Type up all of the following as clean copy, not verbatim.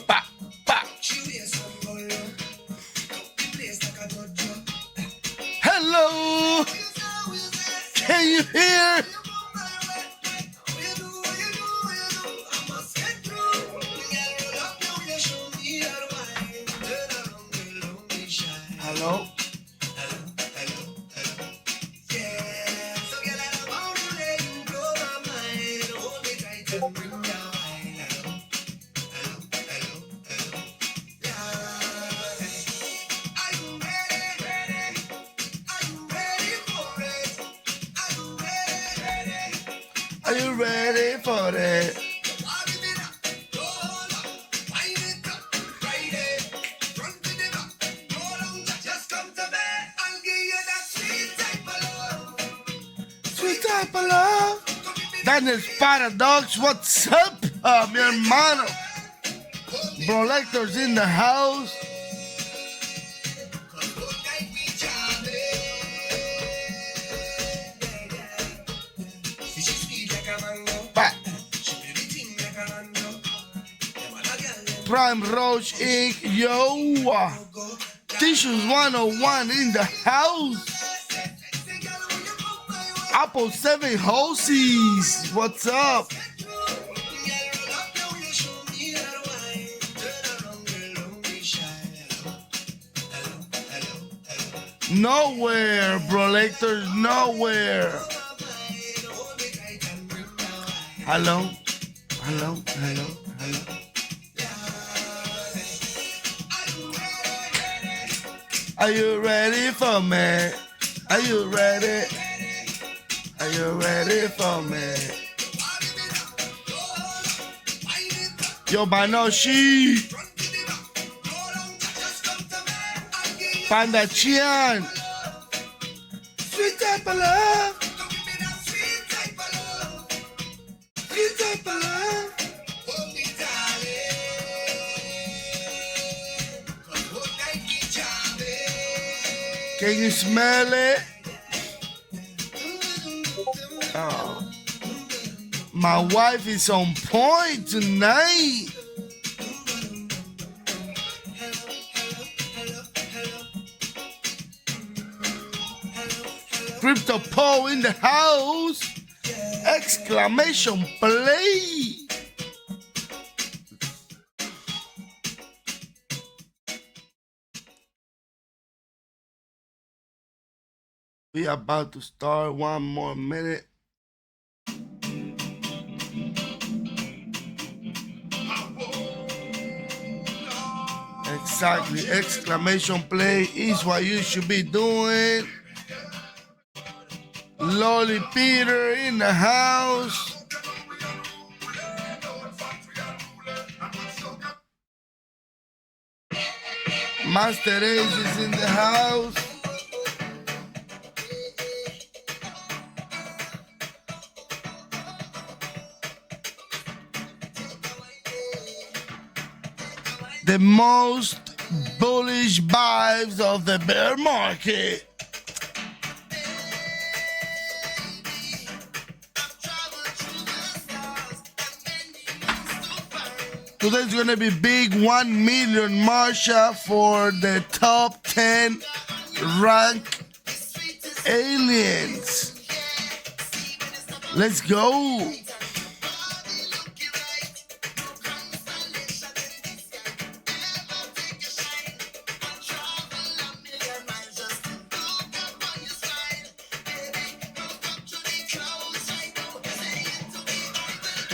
Bah, bah. Hello. Can you hear? Hello? Are you ready for it? Sweet type of love. Daniel's Paradox, what's up, mi hermano? Bro Lector's in the house. Prime Roach Inc. Yo. Tissues 101 in the house. Apple 7 Hosies. What's up? Nowhere, bro Lectors, nowhere. Hello, hello, hello, hello. Are you ready for me? Are you ready? Are you ready for me? Yo, Banoshi. Panda Chian. Sweet type of love. Sweet type of love. Can you smell it? Oh. My wife is on point tonight. Crypto Poe in the house. Exclamation play. We about to start. 1 more minute. Exactly. Exclamation play is what you should be doing. Lolly Peter in the house. Master Ace is in the house. The most bullish vibes of the bear market. Today's gonna be big 1 million Marsha for the top 10 rank aliens. Let's go.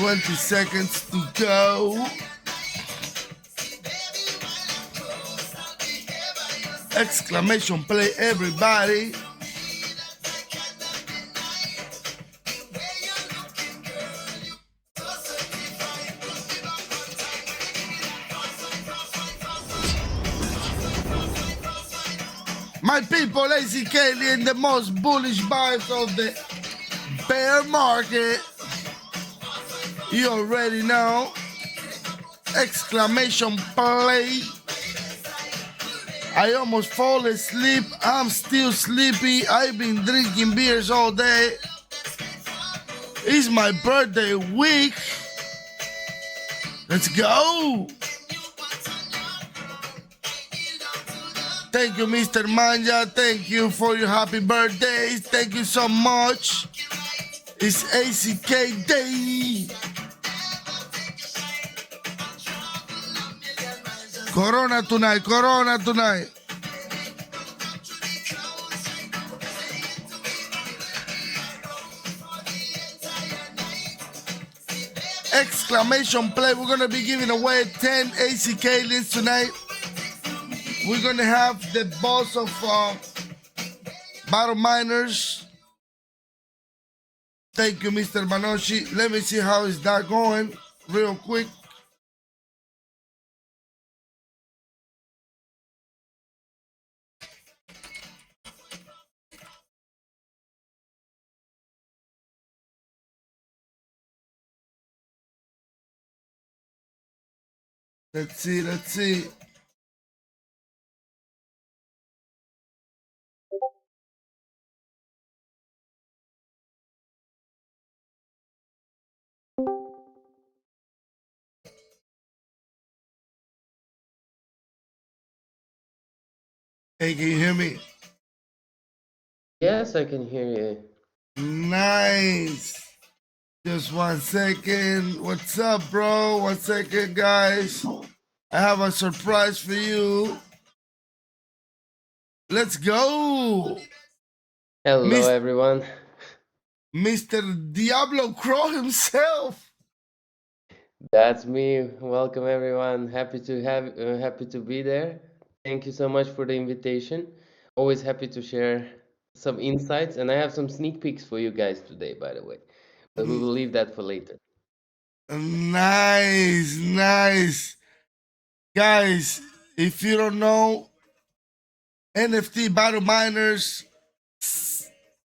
$20 seconds to go. Exclamation play, everybody. My people, ACKaliens, the most bullish vibes of the bear market. You already know. Exclamation play. I almost fall asleep. I'm still sleepy. I've been drinking beers all day. It's my birthday week. Let's go. Thank you, Mr. Manja. Thank you for your happy birthdays. Thank you so much. It's ACK Day. Corona tonight, Corona tonight. Exclamation play. We're going to be giving away 10 ACKaliens tonight. We're going to have the boss of Battle Miners. Thank you, Mr. Manoshi. Let me see how is that going real quick. Let's see, let's see. Hey, can you hear me? Yes, I can hear you. Nice. Just 1 second. What's up, bro? 1 second, guys. I have a surprise for you. Let's go. Hello, everyone. Mr. Diablo Crow himself. That's me. Welcome, everyone. Happy to be there. Thank you so much for the invitation. Always happy to share some insights, and I have some sneak peeks for you guys today, by the way. But we will leave that for later. Nice, nice. Guys, if you don't know, NFT Battle Miners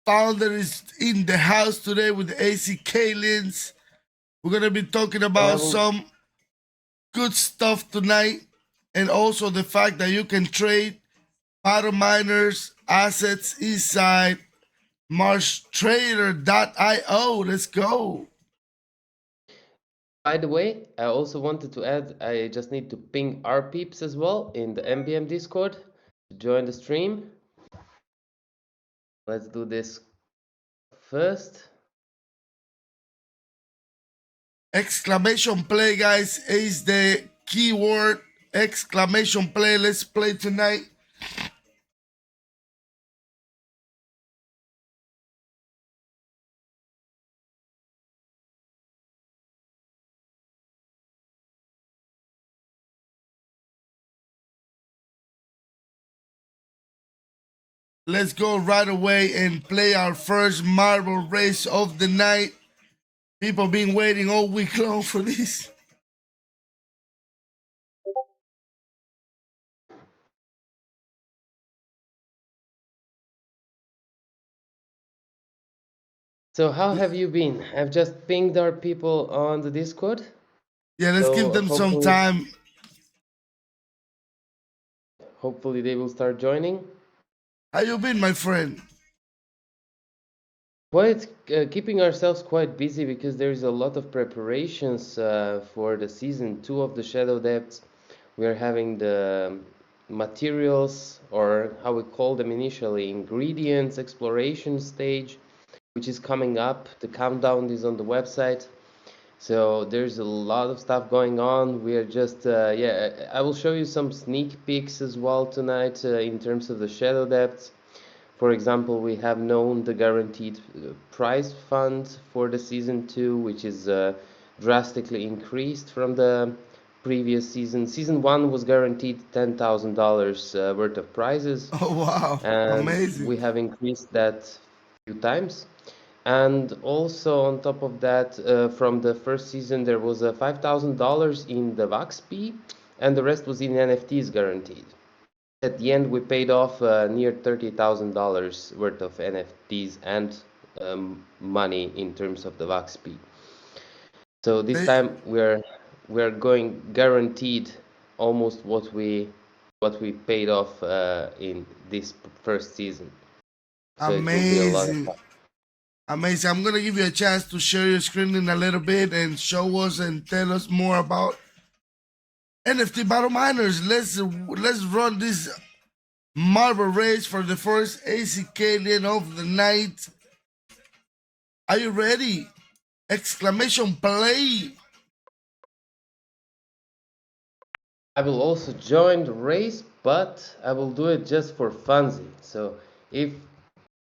founder is in the house today with the ACKaliens. We're going to be talking about some good stuff tonight, and also the fact that you can trade Battle Miners assets inside marshtrader.io. Let's go. By the way, I also wanted to add, I just need to ping our peeps as well in the MBM Discord to join the stream. Let's do this first. Exclamation play, guys, is the keyword. Exclamation play. Let's play tonight. Let's go right away and play our first marble race of the night. People been waiting all week long for this. So how have you been? I've just pinged our people on the Discord. Yeah, let's give them some time. Hopefully they will start joining. How you been, my friend? Quite keeping ourselves quite busy because there's a lot of preparations for the season 2 of the Shadow Depths. We are having the materials, or how we call them initially, ingredients exploration stage, which is coming up. The countdown is on the website. So there's a lot of stuff going on. We are just, I will show you some sneak peeks as well tonight in terms of the Shadow Depths. For example, we have known the guaranteed prize fund for the season 2, which is drastically increased from the previous season. Season 1 was guaranteed $10,000 worth of prizes. Oh, wow. And amazing. We have increased that a few times. And also on top of that, from the first season, there was a $5,000 in the VAXP, and the rest was in NFTs guaranteed. At the end, we paid off near $30,000 worth of NFTs and money in terms of the VAXP. So this time we're going guaranteed almost what we paid off in this first season. So amazing. Amazing. I'm gonna give you a chance to share your screen in a little bit and show us and tell us more about NFT battle miners. Let's run this marble race for the first ACKalien of the night. Are you ready? Exclamation play. I will also join the race, but I will do it just for funsy. So if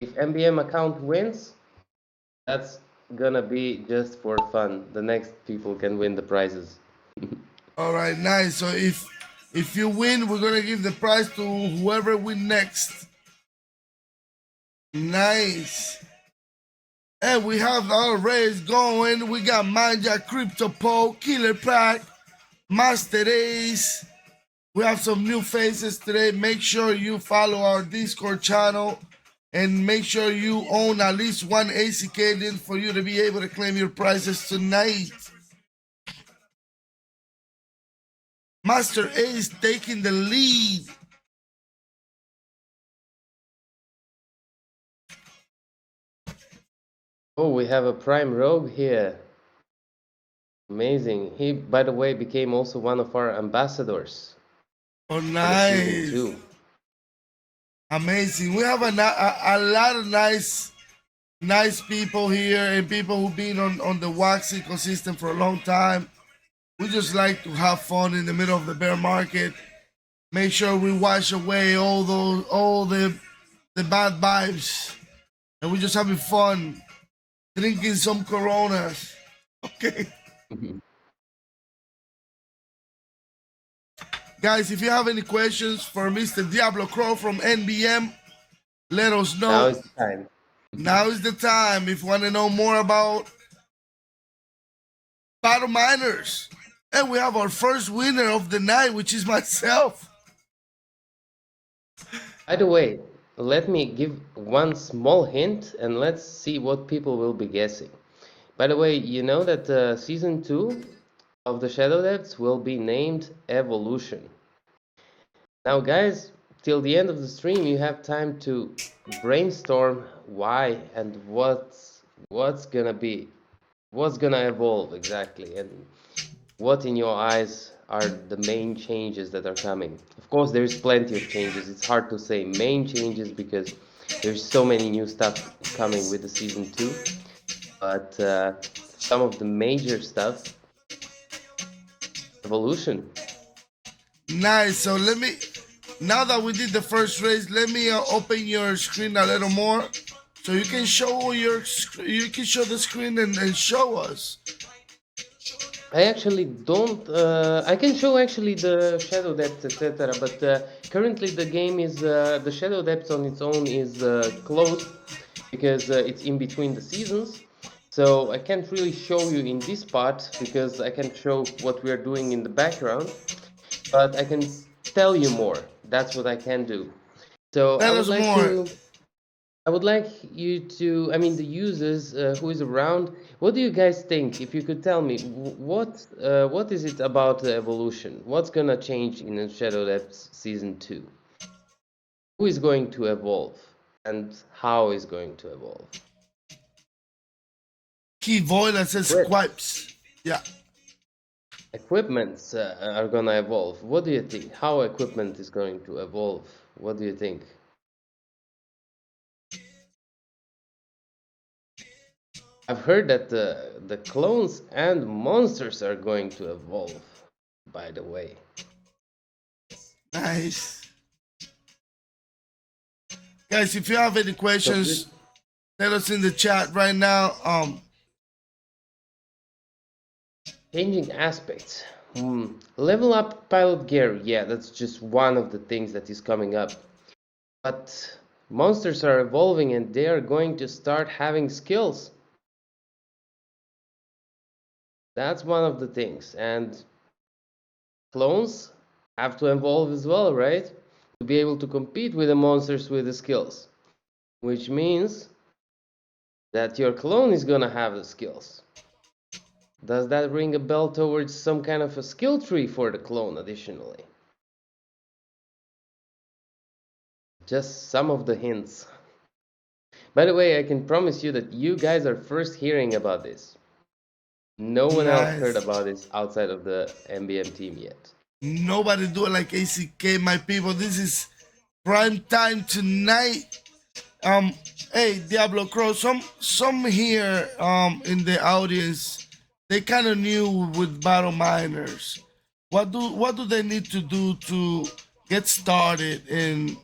MBM account wins, that's gonna be just for fun. The next people can win the prizes. All right, nice. So if you win, we're gonna give the prize to whoever win next. Nice. And we have our race going. We got Manja, Crypto Pole, Killer Pack, Master Ace. We have some new faces today. Make sure you follow our Discord channel and make sure you own at least one ACKalien for you to be able to claim your prizes tonight. Master Ace taking the lead. Oh, we have a prime rogue here. Amazing. He, by the way, became also one of our ambassadors Oh, for the season nice. 2. Amazing. We have a lot of nice people here and people who've been on the wax ecosystem for a long time. We just like to have fun in the middle of the bear market. Make sure we wash away all the bad vibes. And we're just having fun. Drinking some Coronas. Okay. Guys, if you have any questions for Mr. Diablo Crow from NBM, let us know. Now is the time. Now is the time. If you want to know more about battle miners. And we have our first winner of the night, which is myself. By the way, let me give one small hint and let's see what people will be guessing. By the way, you know that season 2 of the Shadow Depths will be named Evolution. Now, guys, till the end of the stream, you have time to brainstorm why and what's gonna evolve exactly, and what in your eyes are the main changes that are coming. Of course, there's plenty of changes. It's hard to say main changes because there's so many new stuff coming with the season 2, but some of the major stuff, evolution. Nice. So now that we did the first race, let me open your screen a little more, so you can show the screen and show us. I actually don't. I can show actually the shadow depth, etc. But currently the game is the shadow depth on its own is closed because it's in between the seasons. So I can't really show you in this part because I can show what we are doing in the background. But I can tell you more. That's what I can do. So Tell us more. I would like you to, I mean, the users who is around. What do you guys think? If you could tell me, what is it about the evolution? What's gonna change in the Shadow Depths season 2? Who is going to evolve, and how is going to evolve? Key Voila says Quipes. Yeah. Equipments are gonna evolve. What do you think? How equipment is going to evolve? What do you think? I've heard that the clones and monsters are going to evolve, by the way. Nice. Guys, if you have any questions, tell us in the chat right now. Changing aspects. Level up pilot gear. Yeah, that's just one of the things that is coming up. But monsters are evolving and they are going to start having skills. That's one of the things. And clones have to evolve as well, right? To be able to compete with the monsters with the skills. Which means that your clone is gonna have the skills. Does that ring a bell towards some kind of a skill tree for the clone additionally? Just some of the hints. By the way, I can promise you that you guys are first hearing about this. No one else heard Nice. about this outside of the MBM team yet. Nobody do it like ACK, my people. This is prime time tonight. Um, hey, Diablo Crow. Some here in the audience, they kind of new with battle miners. What do they need to do to get started and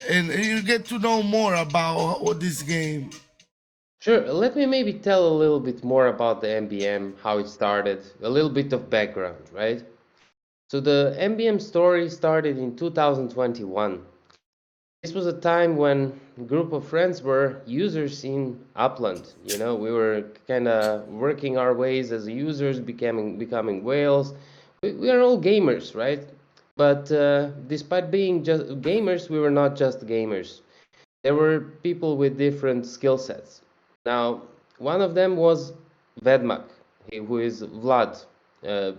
you get to know more about what this game? Sure, let me maybe tell a little bit more about the MBM, how it started, a little bit of background, right? So the MBM story started in 2021. This was a time when a group of friends were users in Upland. You know, we were kind of working our ways as users, becoming whales. We are all gamers, right? But despite being just gamers, we were not just gamers. There were people with different skill sets. Now, one of them was Vedmak, who is Vlad. Uh,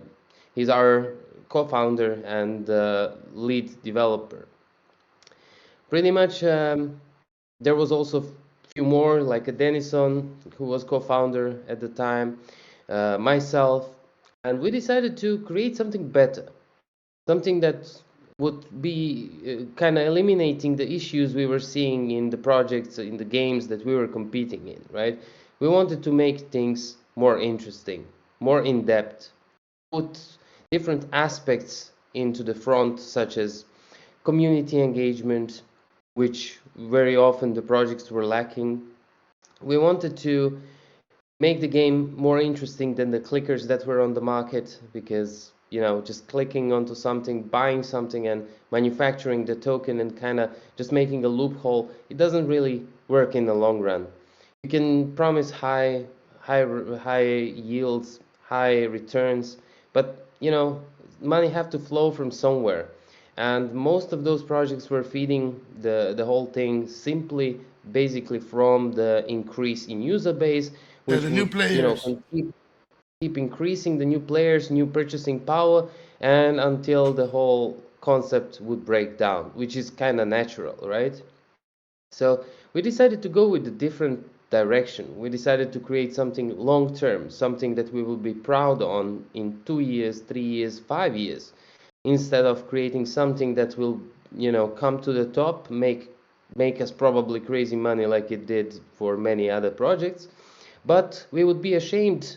he's our co-founder and lead developer. Pretty much, there was also a few more, like a Denison, who was co-founder at the time, myself, and we decided to create something better, something that would be kind of eliminating the issues we were seeing in the projects, in the games that we were competing in, right? We wanted to make things more interesting, more in depth, put different aspects into the front, such as community engagement, which very often the projects were lacking. We wanted to make the game more interesting than the clickers that were on the market, because just clicking onto something, buying something and manufacturing the token and kind of just making a loophole, it doesn't really work in the long run. You can promise high yields, high returns, but money have to flow from somewhere, and most of those projects were feeding the whole thing simply basically from the increase in user base, Yeah, which the new would players. keep increasing the new players, new purchasing power, and until the whole concept would break down, which is kind of natural, right? So we decided to go with a different direction. We decided to create something long term, something that we will be proud on in 2 years, 3 years, 5 years, instead of creating something that will, come to the top, make us probably crazy money like it did for many other projects. But we would be ashamed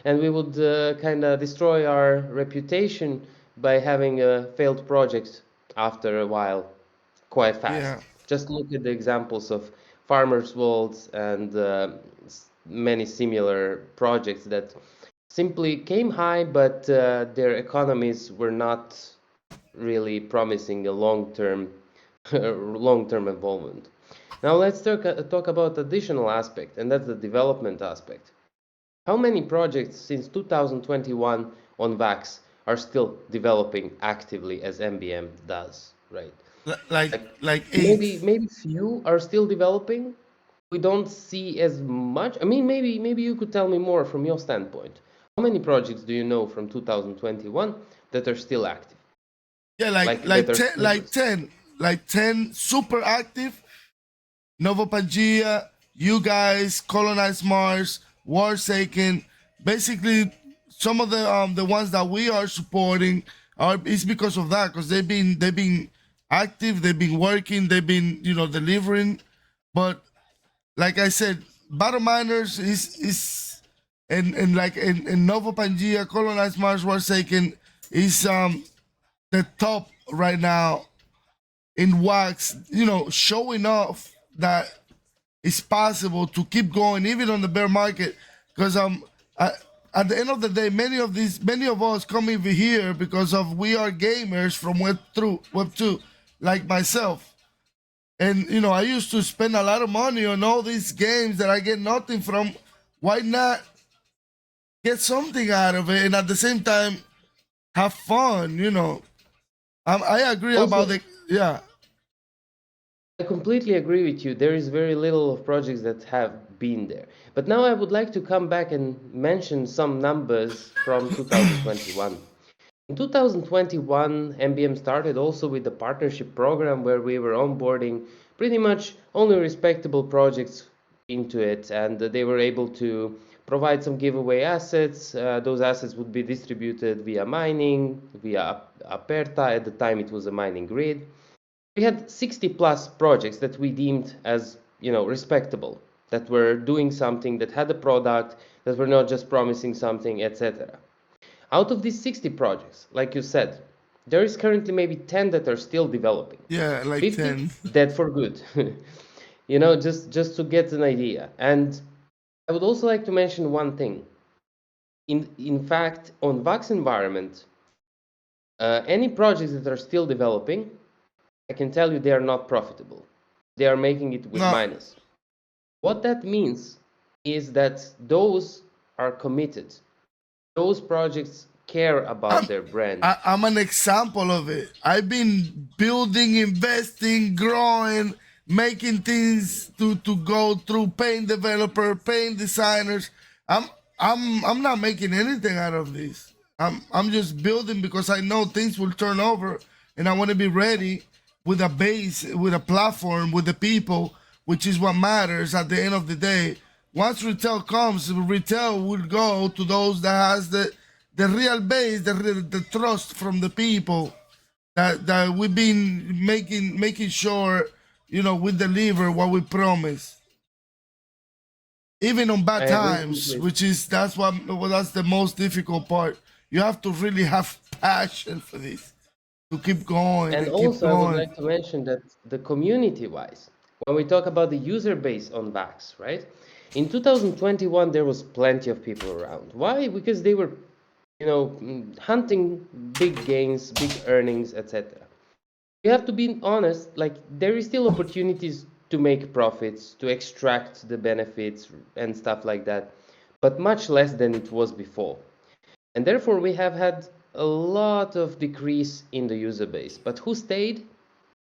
and we would kind of destroy our reputation by having a failed project after a while, quite Yeah. fast. Just look at the examples of Farmers Worlds and many similar projects that simply came high, but their economies were not really promising a long-term long-term involvement. Now let's talk about additional aspect, and that's the development aspect. How many projects since 2021 on VAX are still developing actively as MBM does, right? Like Like like eight. maybe few are still developing. We don't see as much. I mean, maybe you could tell me more from your standpoint. How many projects do you know from 2021 that are still active? Yeah, like Like that like are ten, still like 10, like 10 super active. Nova Pangea, you guys, Colonize Mars, Warsaken. Basically, some of the ones that we are supporting are is because of that, because they've been active, they've been working, they've been delivering. But like I said, Battle Miners is and like in Nova Pangea, Colonize Mars, Warsaken is the top right now in wax, showing off that it's possible to keep going even on the bear market. Because at the end of the day, many of us come over here because of we are gamers from Web 2, like myself. And I used to spend a lot of money on all these games that I get nothing from. Why not get something out of it and at the same time have fun? I agree about also. the yeah. I completely agree with you. There is very little of projects that have been there. But now I would like to come back and mention some numbers from 2021. In 2021, MBM started also with the partnership program where we were onboarding pretty much only respectable projects into it, and they were able to provide some giveaway assets. Those assets would be distributed via mining, via Aperta. At the time, it was a mining grid. We had 60 plus projects that we deemed as, respectable, that were doing something, that had a product, that were not just promising something, etc. Out of these 60 projects, like you said, there is currently maybe 10 that are still developing. Yeah, like 50 10. dead for good. Just to get an idea. And I would also like to mention one thing. In fact, on Vax environment, any projects that are still developing, I can tell you they are not profitable. They are making it with No, minus. What that means is that those are committed. Those projects care about I'm their brand. I'm an example of it. I've been building, investing, growing, making things to go through, paying developer, paying designers. I'm I'm not making anything out of this. I'm just building because I know things will turn over, and I want to be ready with a base, with a platform, with the people, which is what matters at the end of the day. Once retail comes, retail will go to those that has the real base, the trust from the people that we've been making sure we deliver what we promise, even on I bad agree times, completely. which is that's the most difficult part. You have to really have passion for this to keep going And and keep also, I would going. like to mention that the community-wise, when we talk about the user base on Vax, right? In 2021, there was plenty of people around. Why? Because they were, hunting big gains, big earnings, etc. You have to be honest, like there is still opportunities to make profits, to extract the benefits and stuff like that, but much less than it was before. And therefore, we have had a lot of decrease in the user base. But who stayed?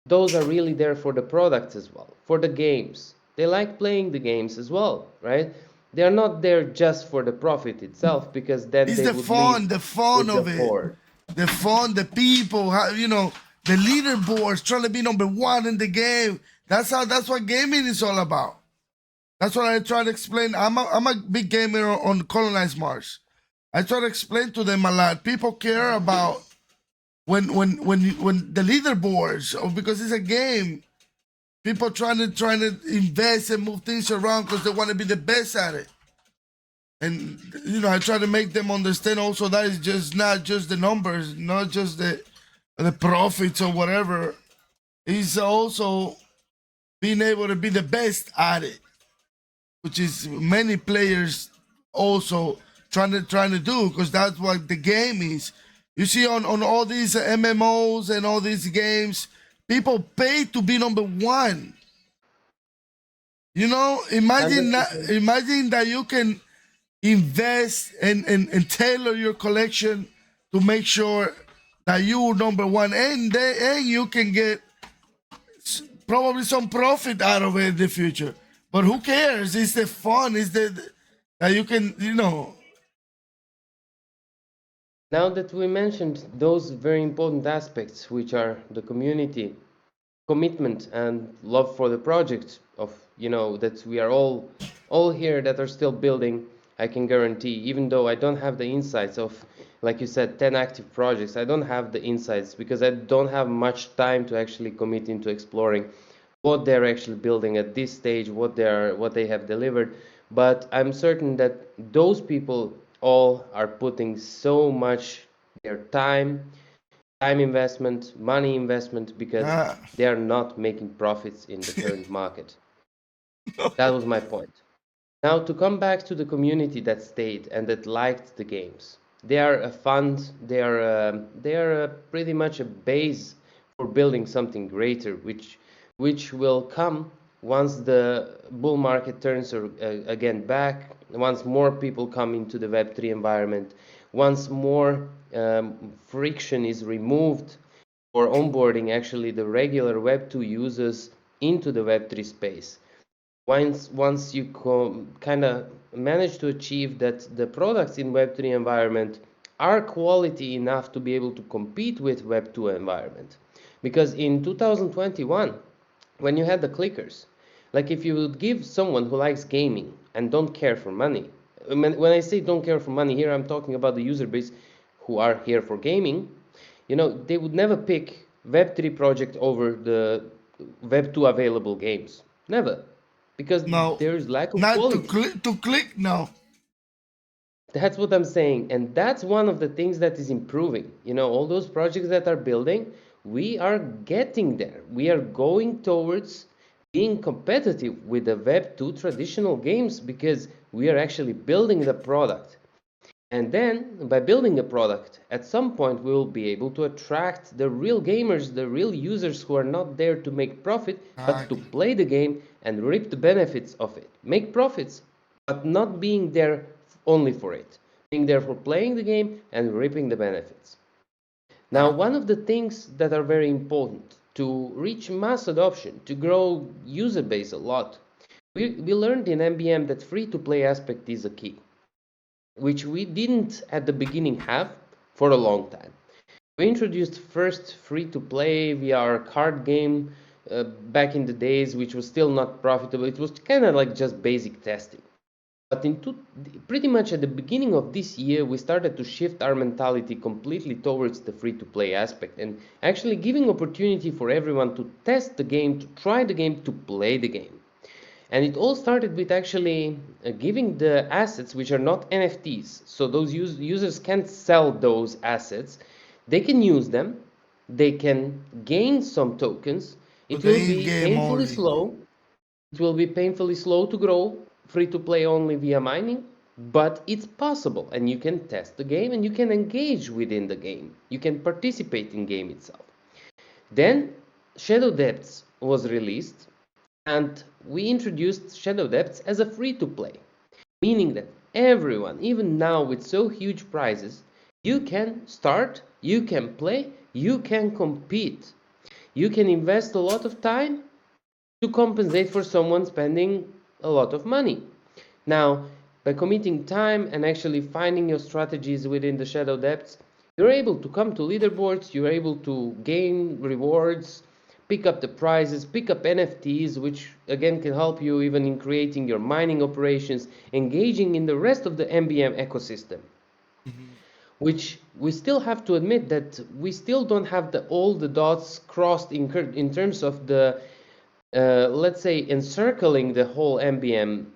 Those are really there for the products as well, for the games. They like playing the games as well, right? They are not there just for the profit itself, because then It's they would leave the fun with the of it, horde. the fun, the people, how, the leaderboards, trying to be number one in the game. That's what gaming is all about. That's what I try to explain. I'm a big gamer on Colonized Mars. I try to explain to them a lot. People care about when the leaderboards, or because it's a game. People trying to invest and move things around because they want to be the best at it. And I try to make them understand also that it's just not just the numbers, not just the profits or whatever. It's also being able to be the best at it, which is many players also trying to do, because that's what the game is. You see on all these MMOs and all these games, people pay to be number one. Hundred Imagine that you can invest and tailor your collection to make sure that you number one, and you can get probably some profit out of it in the future. But who cares? It's the fun. It's the that you can Now that we mentioned those very important aspects, which are the community, commitment, and love for the project of, that we are all here that are still building, I can guarantee, even though I don't have the insights of, like you said, 10 active projects, I don't have the insights because I don't have much time to actually commit into exploring what they're actually building at this stage, what they have delivered. But I'm certain that those people all are putting so much their time investment, money investment, because uh, they are not making profits in the current market. That was my point. Now, to come back to the community that stayed and that liked the games, they are a fund. They are pretty much a base for building something greater, which will come once the bull market turns again back. Once more people come into the Web3 environment, once more friction is removed for onboarding actually the regular Web2 users into the Web3 space. Once you kind of manage to achieve that the products in Web3 environment are quality enough to be able to compete with Web2 environment. Because in 2021, when you had the clickers. Like if you would give someone who likes gaming and don't care for money, when I say don't care for money here, I'm talking about the user base who are here for gaming. They would never pick Web3 project over the Web2 available games. Never. Because No, there is lack of not to quality. click. To click, no. That's what I'm saying. And that's one of the things that is improving. All those projects that are building, we are getting there. We are going towards being competitive with the Web2 traditional games because we are actually building the product. And then, by building a product, at some point we will be able to attract the real gamers, the real users who are not there to make profit, but to Exactly. play the game and reap the benefits of it. Make profits, but not being there only for it. Being there for playing the game and reaping the benefits. Now, Exactly. one of the things that are very important to reach mass adoption, to grow user base a lot, we learned in MBM that free to play aspect is a key, which we didn't at the beginning have for a long time. We introduced first free to play VR card game back in the days, which was still not profitable. It was kind of like just basic testing. But pretty much at the beginning of this year, we started to shift our mentality completely towards the free to play aspect and actually giving opportunity for everyone to test the game, to try the game, to play the game. And it all started with actually giving the assets, which are not NFTs. So those users can't sell those assets. They can use them. They can gain some tokens. To It the will in be game painfully only. slow. It will be painfully slow to grow, free to play only via mining, but it's possible. And you can test the game and you can engage within the game. You can participate in game itself. Then Shadow Depths was released and we introduced Shadow Depths as a free to play, meaning that everyone, even now with so huge prizes, you can start, you can play, you can compete. You can invest a lot of time to compensate for someone spending a lot of money. Now, by committing time and actually finding your strategies within the Shadow Depths, you're able to come to leaderboards, you're able to gain rewards, pick up the prizes, pick up NFTs, which again can help you even in creating your mining operations, engaging in the rest of the MBM ecosystem, Mhm. which we still have to admit that we still don't have all the dots crossed in terms of the let's say encircling the whole MBM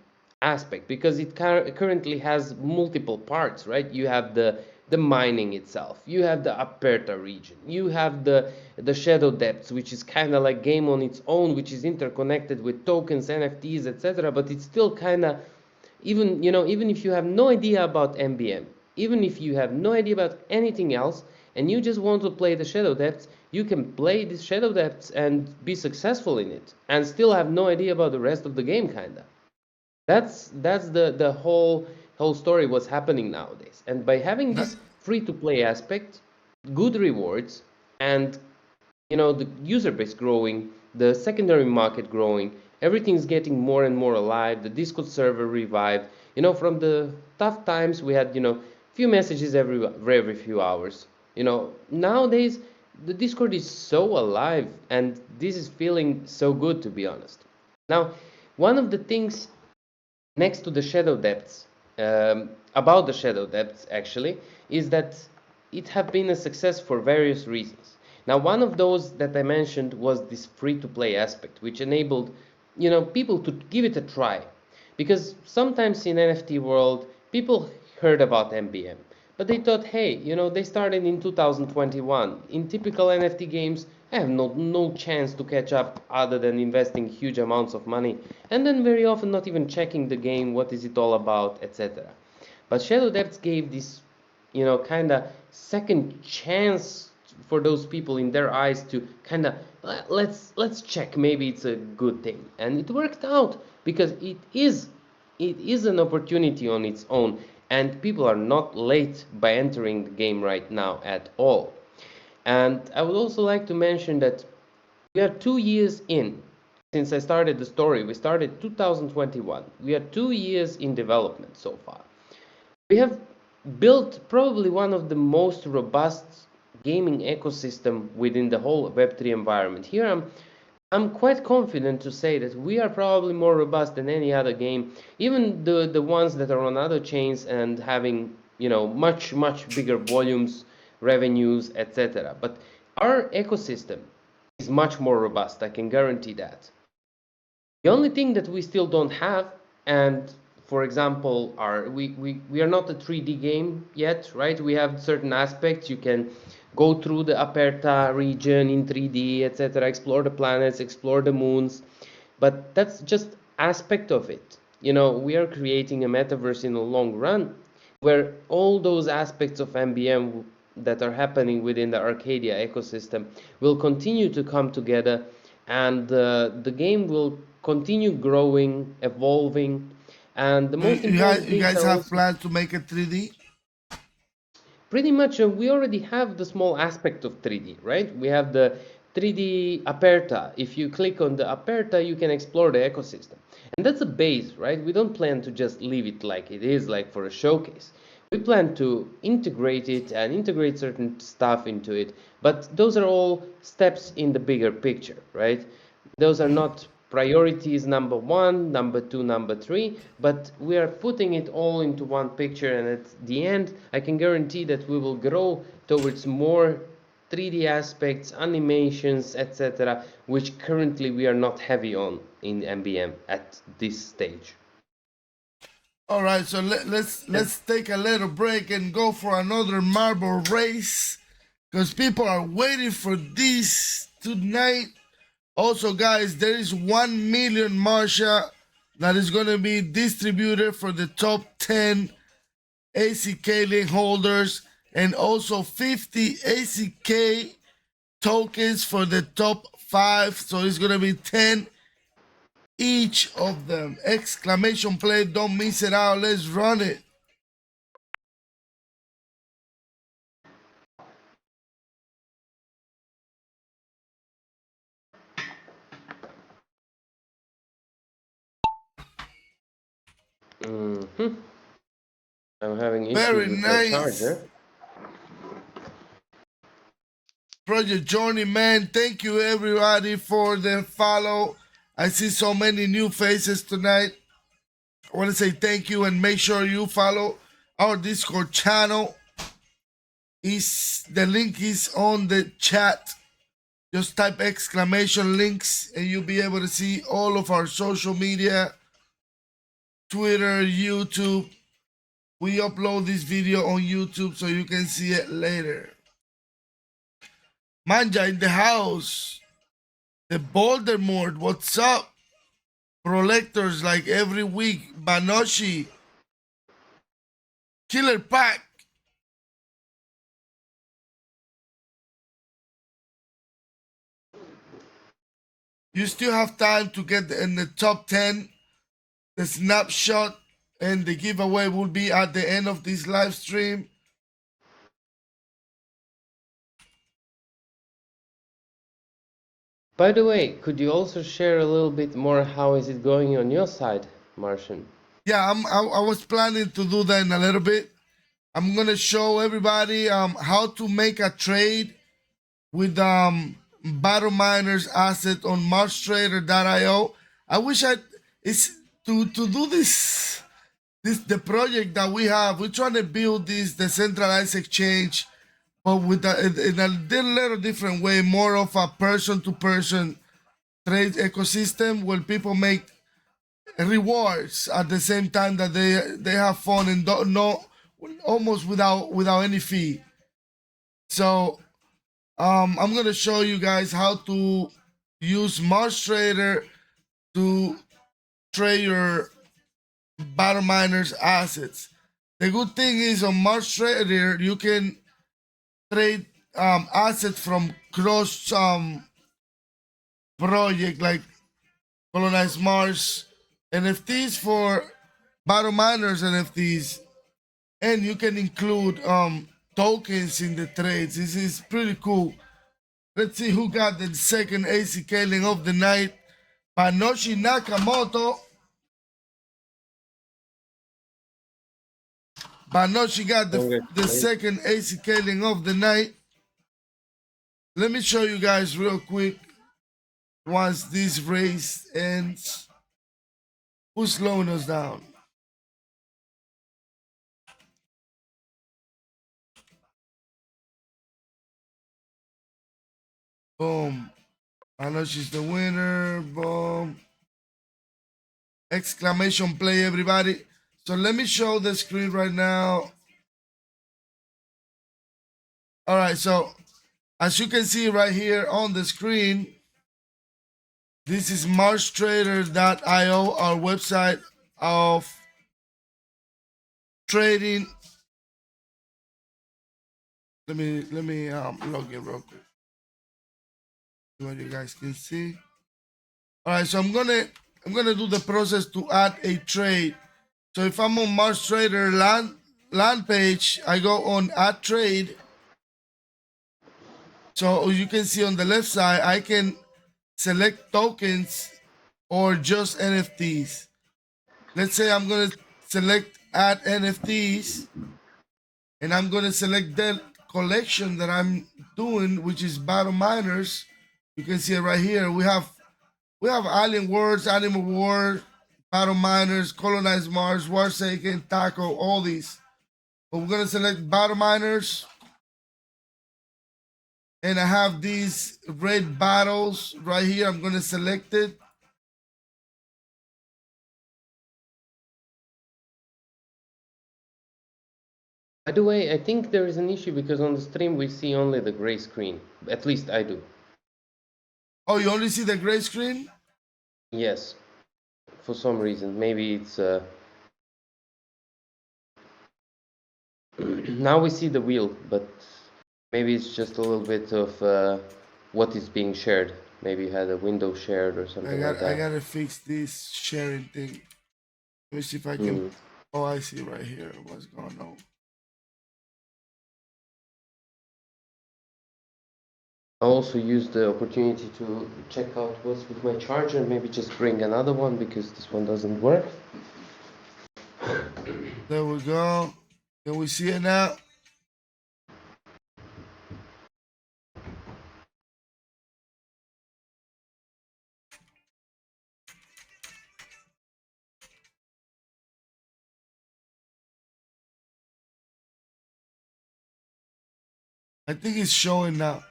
aspect because it currently has multiple parts, right? You have the mining itself, you have the Aperta region, you have the Shadow Depths, which is kind of like game on its own, which is interconnected with tokens, NFTs, etc. But it's still kind of even if you have no idea about MBM, even if you have no idea about anything else, and you just want to play the Shadow Depths, you can play the Shadow Depths and be successful in it, and still have no idea about the rest of the game, kinda. That's the whole story what's happening nowadays. And by having That, this free to play aspect, good rewards, and the user base growing, the secondary market growing, everything's getting more and more alive. The Discord server revived. From the tough times we had, few messages every few hours. Nowadays the Discord is so alive, and this is feeling so good, to be honest. Now, one of the things next to the Shadow Depths, about the Shadow Depths actually, is that it have been a success for various reasons. Now, one of those that I mentioned was this free-to-play aspect, which enabled, people to give it a try, because sometimes in NFT world, people heard about MBM, but they thought, hey, they started in 2021. In typical NFT games, I have no chance to catch up other than investing huge amounts of money and then very often not even checking the game, what is it all about, etc. But Shadow Depths gave this, kind of second chance for those people in their eyes to kind of let's check, maybe it's a good thing, and it worked out because it is an opportunity on its own, and people are not late by entering the game right now at all. And I would also like to mention that we are 2 years in since I started the story. We started 2021. We are 2 years in development so far. We have built probably one of the most robust gaming ecosystem within the whole Web3 environment. Here I'm quite confident to say that we are probably more robust than any other game, even the ones that are on other chains and having, much bigger volumes, revenues, etc. But our ecosystem is much more robust, I can guarantee that. The only thing that we still don't have, and for example, we are not a 3D game yet, right? We have certain aspects. You can go through the Aperta region in 3D, etc., explore the planets, explore the moons, but that's just aspect of it. We are creating a metaverse in the long run where all those aspects of MBM that are happening within the Arcadia ecosystem will continue to come together, and the game will continue growing, evolving, and the So most you important guys, you things guys are have also plans to make it 3D? pretty much we already have the small aspect of 3D, right? We have the 3D Aperta. If you click on the Aperta, you can explore the ecosystem. And that's a base, right? We don't plan to just leave it like it is, like for a showcase. We plan to integrate it and integrate certain stuff into it. But those are all steps in the bigger picture, right? Those are not priorities number one, number two, number three, but we are putting it all into one picture, and at the end, I can guarantee that we will grow towards more 3D aspects, animations, etc., which currently we are not heavy on in MBM at this stage. All right, so let's take a little break and go for another marble race because people are waiting for this tonight. Also, guys, there is 1 million Marsha that is going to be distributed for the top 10 ACKaliens holders, and also 50 ACK tokens for the top 5. So it's going to be 10 each of them. Exclamation play, don't miss it out. Let's run it. I'm having issues Very with my nice. charger. Project Journeyman, thank you everybody for the follow. I see so many new faces tonight. I want to say thank you and make sure you follow our Discord channel. The link is on the chat. Just type exclamation links and you'll be able to see all of our social media, Twitter, YouTube. We upload this video on YouTube so you can see it later. Manja in the house. The Bouldermort, what's up? Prolectors like every week. Banoshi. Killer Pack. You still have time to get in the top 10. The snapshot and the giveaway will be at the end of this live stream. By the way, could you also share a little bit more how is it going on your side, Martian? Yeah, I was planning to do that in a little bit. I'm gonna show everybody how to make a trade with Battle Miners asset on MarchTrader.io. I wish it's to do this the project that we have. We're trying to build this decentralized exchange, but with in a little different way, more of a person-to-person trade ecosystem where people make rewards at the same time that they have fun and don't know almost without any fee. So I'm gonna show you guys how to use MarchTrader to trade your Battle Miners assets. The good thing is on MarchTrader you can trade assets from cross project like Colonize Mars, NFTs for Battle Miners NFTs, and you can include tokens in the trades. This is pretty cool. Let's see who got the second ACKalien of the night. Panoshi Nakamoto. Panoshi got the second ACKalien of the night. Let me show you guys real quick once this race ends. Who's slowing us down? Boom. I know she's the winner. Boom. Exclamation play, everybody. So let me show the screen right now. All right, so as you can see right here on the screen, this is marchtrader.io, our website of trading. Let me log in real quick so you guys can see. All right, so I'm gonna do the process to add a trade. So if I'm on March Trader land page, I go on add trade. So you can see on the left side, I can select tokens or just NFTs. Let's say I'm gonna select add NFTs, and I'm gonna select that collection that I'm doing, which is Battle Miners. You can see it right here. We have Alien Worlds, Animal War, Battle Miners, Colonize Mars, Warsaken, Taco, all these. But we're gonna select Battle Miners, and I have these red battles right here. I'm gonna select it. By the way, I think there is an issue because on the stream we see only the gray screen. At least I do. Oh, you only see the gray screen? Yes, for some reason. Maybe it's now we see the wheel, but maybe it's just a little bit of what is being shared. Maybe you had a window shared or something like I that. gotta fix this sharing thing. Let me see if I can. Oh, I see right here what's going on. I also use the opportunity to check out what's with my charger, maybe just bring another one because this one doesn't work. There we go. Can we see it now? I think it's showing now.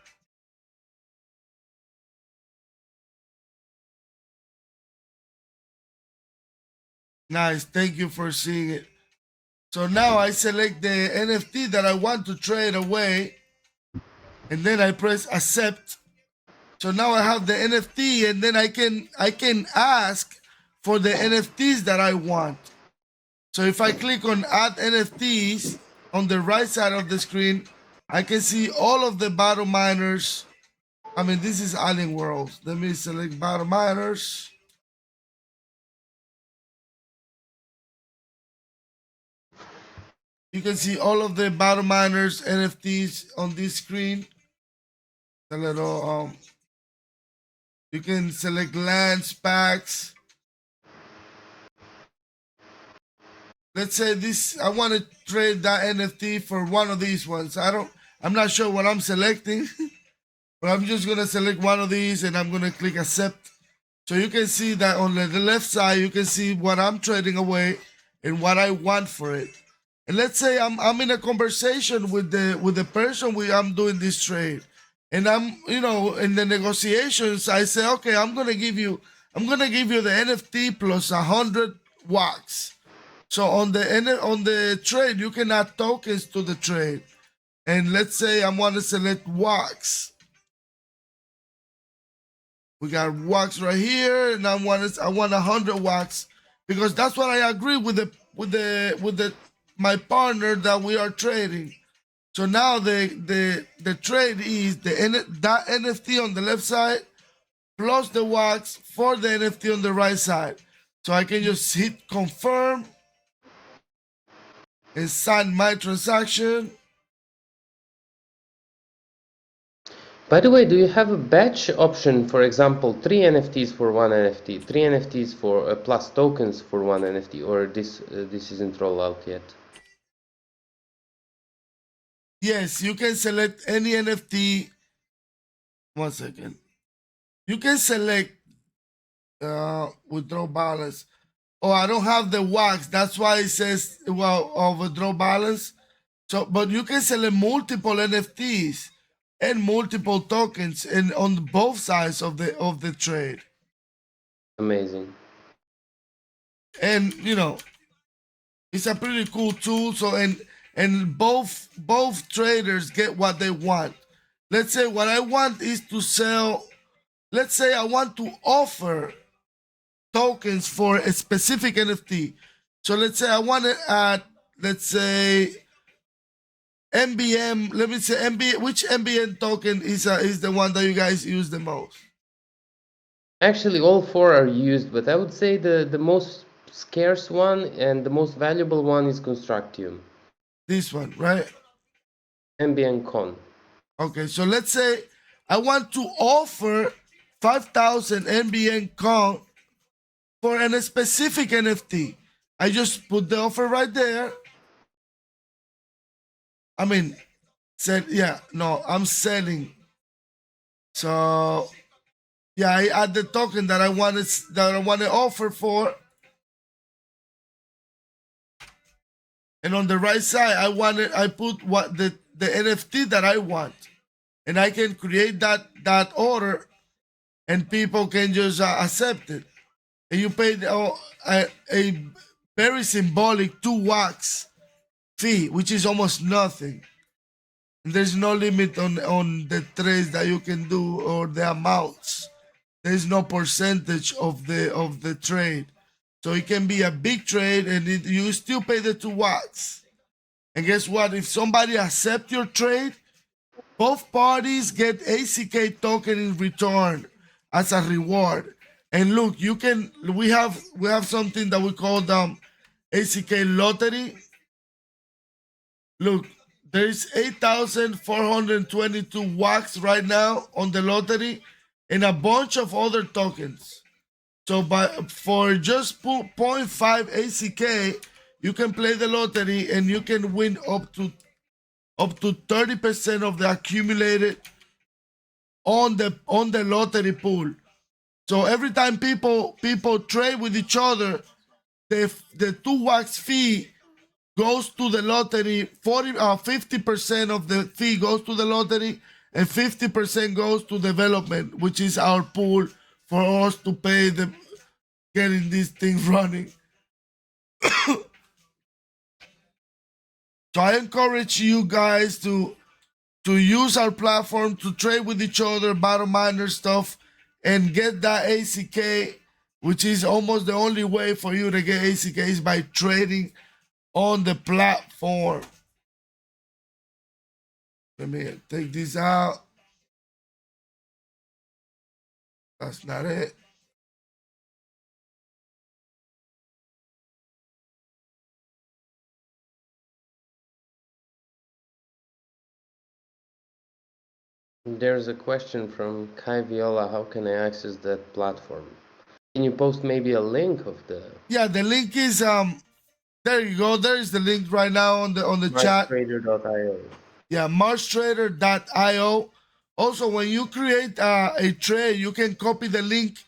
Nice. Thank you for seeing it. So now I select the NFT that I want to trade away, and then I press accept. So now I have the NFT, and then I can ask for the NFTs that I want. So if I click on add NFTs on the right side of the screen, I can see all of the battle miners. I mean, this is Alien Worlds. Let me select battle miners. You can see all of the battle miners NFTs on this screen. A little you can select lands, packs. Let's say this, I want to trade that NFT for one of these ones. I'm not sure what I'm selecting, but I'm just gonna select one of these and I'm gonna click accept. So you can see that on the left side, you can see what I'm trading away and what I want for it. And let's say I'm in a conversation with the person I'm doing this trade, and I'm in the negotiations. I say, okay, I'm gonna give you the NFT plus 100 wax. So on the trade, you can add tokens to the trade, and let's say I want to select wax. We got wax right here, and I want 100 wax because that's what I agree with my partner that we are trading. So now the trade is that NFT on the left side plus the wax for the NFT on the right side. So I can just hit confirm and sign my transaction. By the way, do you have a batch option? For example, 3 NFTs for 1 NFT, 3 NFTs for plus tokens for 1 NFT, or this isn't rolled out yet? Yes, you can select any NFT. 1 second. you can select withdraw balance. Oh, I don't have the wax. That's why it says withdraw balance. So, but you can select multiple NFTs and multiple tokens and on both sides of the trade. Amazing. And it's a pretty cool tool. So and both traders get what they want. Let's say what I want is to sell. Let's say I want to offer tokens for a specific NFT. So let's say I want it at, let's say, MBM. Let me say MBM. Which MBM token is the one that you guys use the most? Actually, all four are used, but I would say the most scarce one and the most valuable one is Constructium. This one, right? Ambient Con. Okay, so let's say I want to offer 5,000 MBN Con for a specific NFT. I just put the offer right there. I mean, I'm selling. So yeah, I add the token that I want to offer for. And on the right side, I put what the NFT that I want. And I can create that order and people can just accept it. And you pay a very symbolic 2 wax fee, which is almost nothing. And there's no limit on the trades that you can do or the amounts. There's no percentage of the trade. So it can be a big trade and you still pay the 2 wax. And guess what? If somebody accepts your trade, both parties get ACK token in return as a reward. And look, we have something that we call ACK lottery. Look, there's 8,422 wax right now on the lottery and a bunch of other tokens. So for just 0.5 ACK, you can play the lottery and you can win up to 30% of the accumulated on the lottery pool. So every time people trade with each other, the 2 wax fee goes to the lottery. 50% of the fee goes to the lottery, and 50% goes to development, which is our pool for us to pay getting these things running. So I encourage you guys to use our platform to trade with each other, battle miner stuff, and get that ACK, which is almost the only way for you to get ACK is by trading on the platform. Let me take this out. That's not it. There's a question from Kai Viola. How can I access that platform? Can you post maybe a link of the? Yeah, the link is there you go. There is the link right now on the chat. MarchTrader.io. Yeah, marchtrader.io. Also, when you create a trade, you can copy the link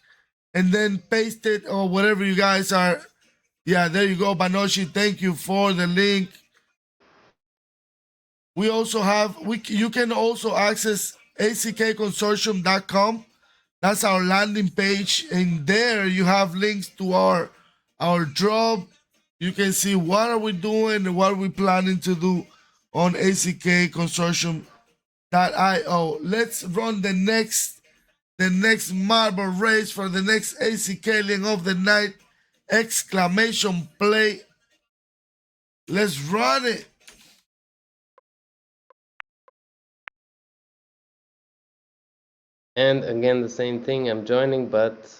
and then paste it or whatever you guys are. Yeah, there you go, Banoshi. Thank you for the link. We also have you can also access ACKconsortium.com. That's our landing page, and there you have links to our drop. You can see what are we doing and what we're planning to do on ACKconsortium.io. Let's run the next marble race for the next ACKalien of the night! Exclamation play. Let's run it. And again, the same thing. I'm joining, but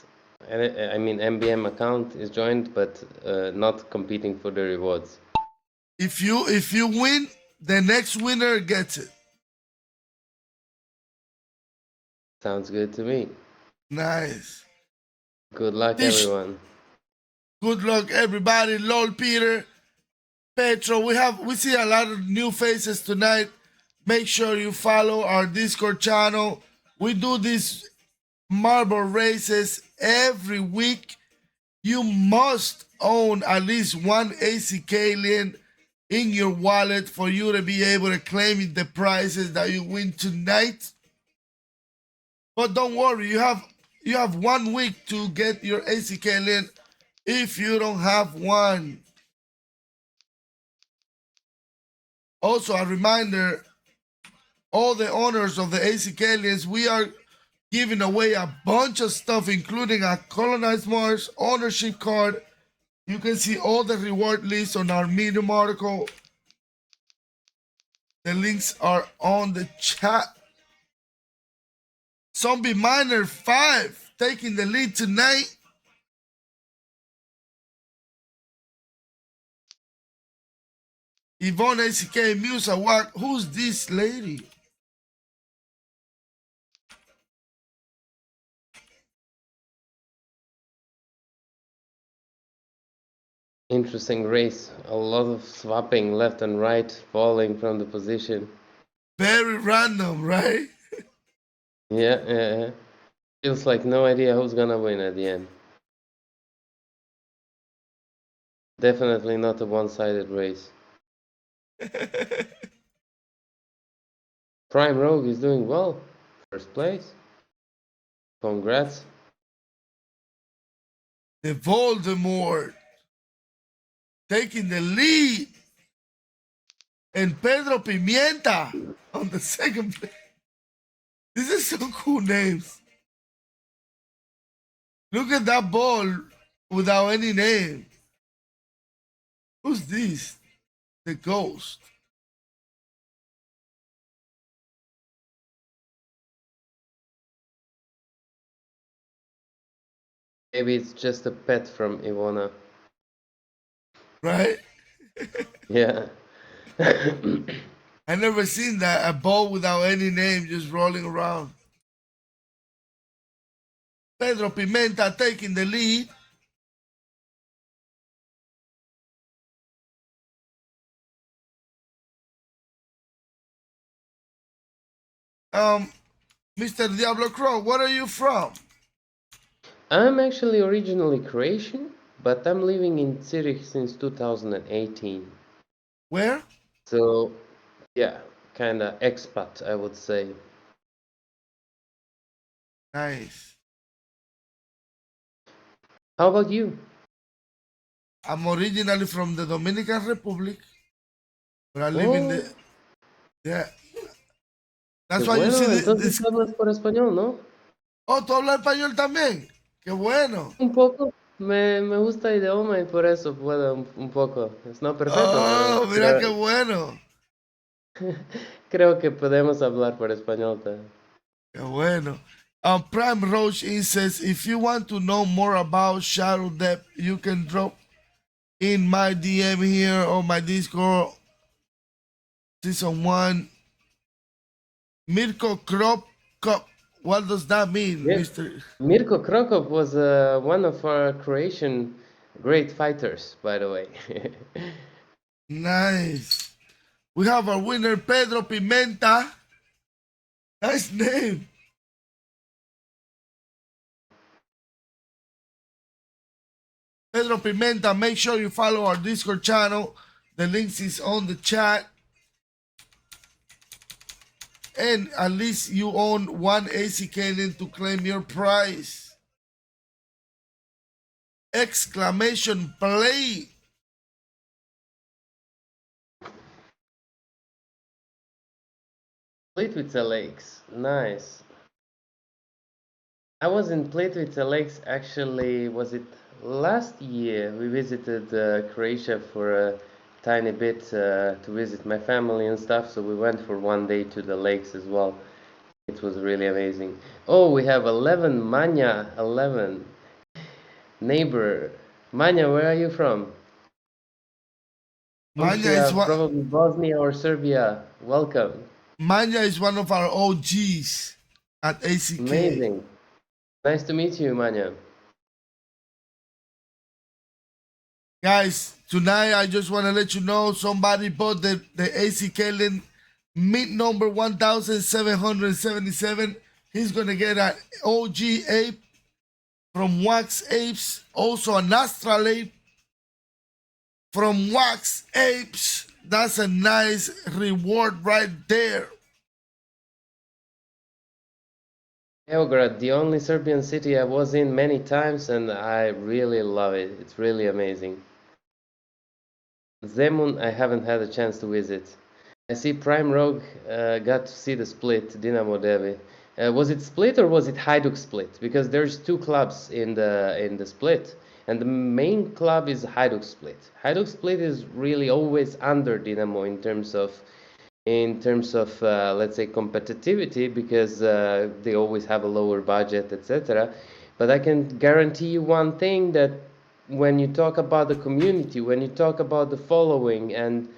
I mean MBM account is joined, but not competing for the rewards. If you win, the next winner gets it. Sounds good to me. Nice. Good luck, everyone. Good luck, everybody. Lol, Peter, Petro. We see a lot of new faces tonight. Make sure you follow our Discord channel. We do this marble races every week. You must own at least one ACKalien in your wallet for you to be able to claim the prizes that you win tonight. But don't worry, you have 1 week to get your ACKalien if you don't have one. Also, a reminder, all the owners of the ACKaliens, we are giving away a bunch of stuff, including a Colonized Mars ownership card. You can see all the reward lists on our Medium article. The links are on the chat. Zombie Miner 5 taking the lead tonight. Yvonne ACK Musa, what? Who's this lady? Interesting race. A lot of swapping left and right, falling from the position. Very random, right? Yeah. Feels like no idea who's gonna win at the end. Definitely not a one-sided race. Prime Rogue is doing well. First place. Congrats. The Voldemort taking the lead. And Pedro Pimienta on the second place. These are so cool names. Look at that ball without any name. Who's this? The ghost. Maybe it's just a pet from Ivona. Right? Yeah. I never seen that, a ball without any name just rolling around. Pedro Pimenta taking the lead. Mr. Diablo Crow, where are you from? I'm actually originally Croatian, but I'm living in Zurich since 2018. Where? So, yeah, kinda expat, I would say. Nice. How about you? I'm originally from the Dominican Republic, but I live in the... Yeah. That's Qué why you bueno, see entonces this... hablas por español, ¿no? Oh, ¿tú hablas español también? Qué bueno. Un poco. Me gusta el idioma y por eso puedo un poco. Es no perfecto, Oh, pero mira qué bueno. creo que podemos hablar por español también. Qué bueno. Prime Roach in says, if you want to know more about Shadow Depth, you can drop in my DM here or my Discord. Season 1. Mirko Krop Cup. What does that mean, Yeah. Mr.? Mirko Krokop was one of our Croatian great fighters, by the way. Nice. We have our winner, Pedro Pimenta. Nice name. Pedro Pimenta, make sure you follow our Discord channel. The links is on the chat. And at least you own one ACKalien to claim your prize. Exclamation play. Plitvice Lakes, nice. I was in Plitvice Lakes actually, was it last year? We visited Croatia for a tiny bit to visit my family and stuff, so we went for 1 day to the lakes as well. It was really amazing. Oh, we have 11, Manya, 11. Neighbor. Manya, where are you from? Manya is Probably Bosnia or Serbia. Welcome. Manya is one of our OGs at ACK. Amazing. Nice to meet you, Manya. Guys, tonight I just want to let you know somebody bought the ACKalien mint number 1777. He's gonna get an OG ape from Wax Apes, also an Astral ape from Wax Apes. That's a nice reward right there. Beograd, the only Serbian city I was in many times, and I really love it. It's really amazing. Zemun, I haven't had a chance to visit. I see Prime Rogue got to see the Split, Dinamo Devi. Was it Split or was it Hajduk Split? Because there's two clubs in the Split, and the main club is Hajduk Split. Hajduk Split is really always under Dinamo in terms of let's say competitivity, because they always have a lower budget, etc. But I can guarantee you one thing, that when you talk about the community, when you talk about the following, and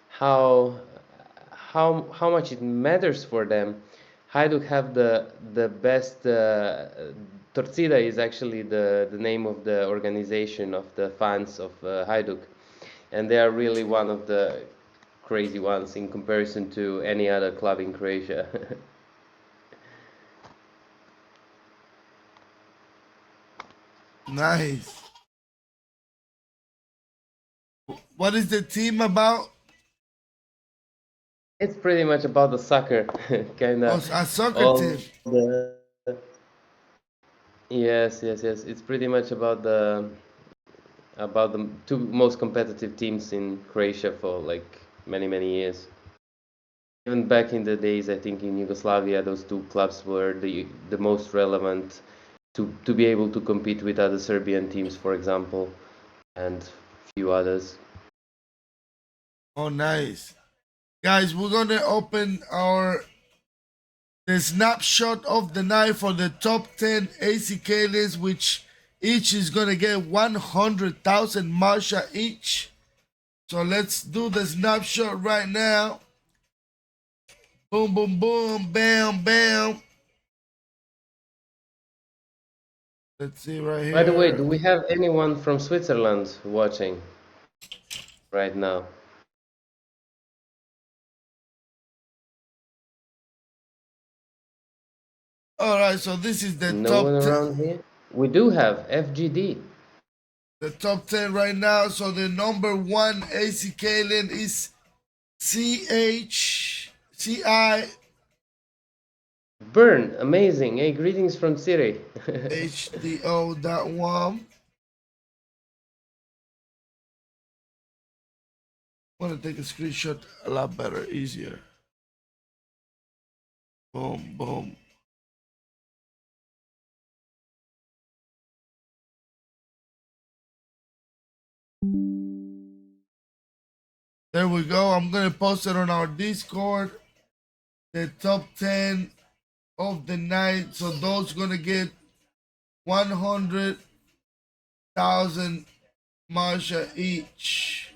how how much it matters for them, Hajduk have the best. Torcida is actually the name of the organization of the fans of Hajduk, and they are really one of the crazy ones in comparison to any other club in Croatia. Nice. What is the team about? It's pretty much about the soccer, kind Oh, of. a soccer All team. the yes. It's pretty much about the two most competitive teams in Croatia for like many years. Even back in the days, I think in Yugoslavia, those two clubs were the most relevant to be able to compete with other Serbian teams, for example, and a few others. Oh, nice. Guys, we're gonna open the snapshot of the night for the top 10 ACKaliens, which each is gonna get 100,000 Marsha each. So let's do the snapshot right now. Boom, boom, boom, bam, bam. Let's see right here. By the way, do we have anyone from Switzerland watching right now? All right, so this is the No one top 10. around here? We do have FGD. The top 10 right now. So the number one ACKalien is CHCI Burn, amazing. Hey, greetings from Siri. HDO.1. I want to take a screenshot a lot better, easier. Boom, boom. There we go. I'm going to post it on our Discord. The top 10 of the night. So those going to get 100,000 Marsha each.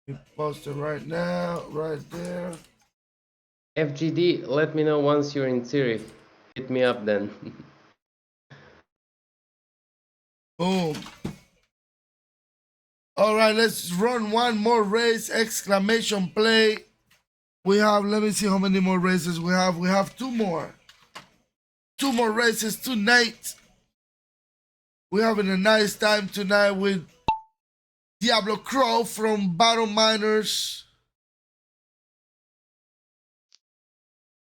We post it right now, right there. FGD, let me know once you're in Siri. Hit me up then. Boom. All right, let's run one more race, exclamation play. We have, let me see how many more races we have. We have two more. Two more races tonight. We're having a nice time tonight with Diablo Crow from Battle Miners.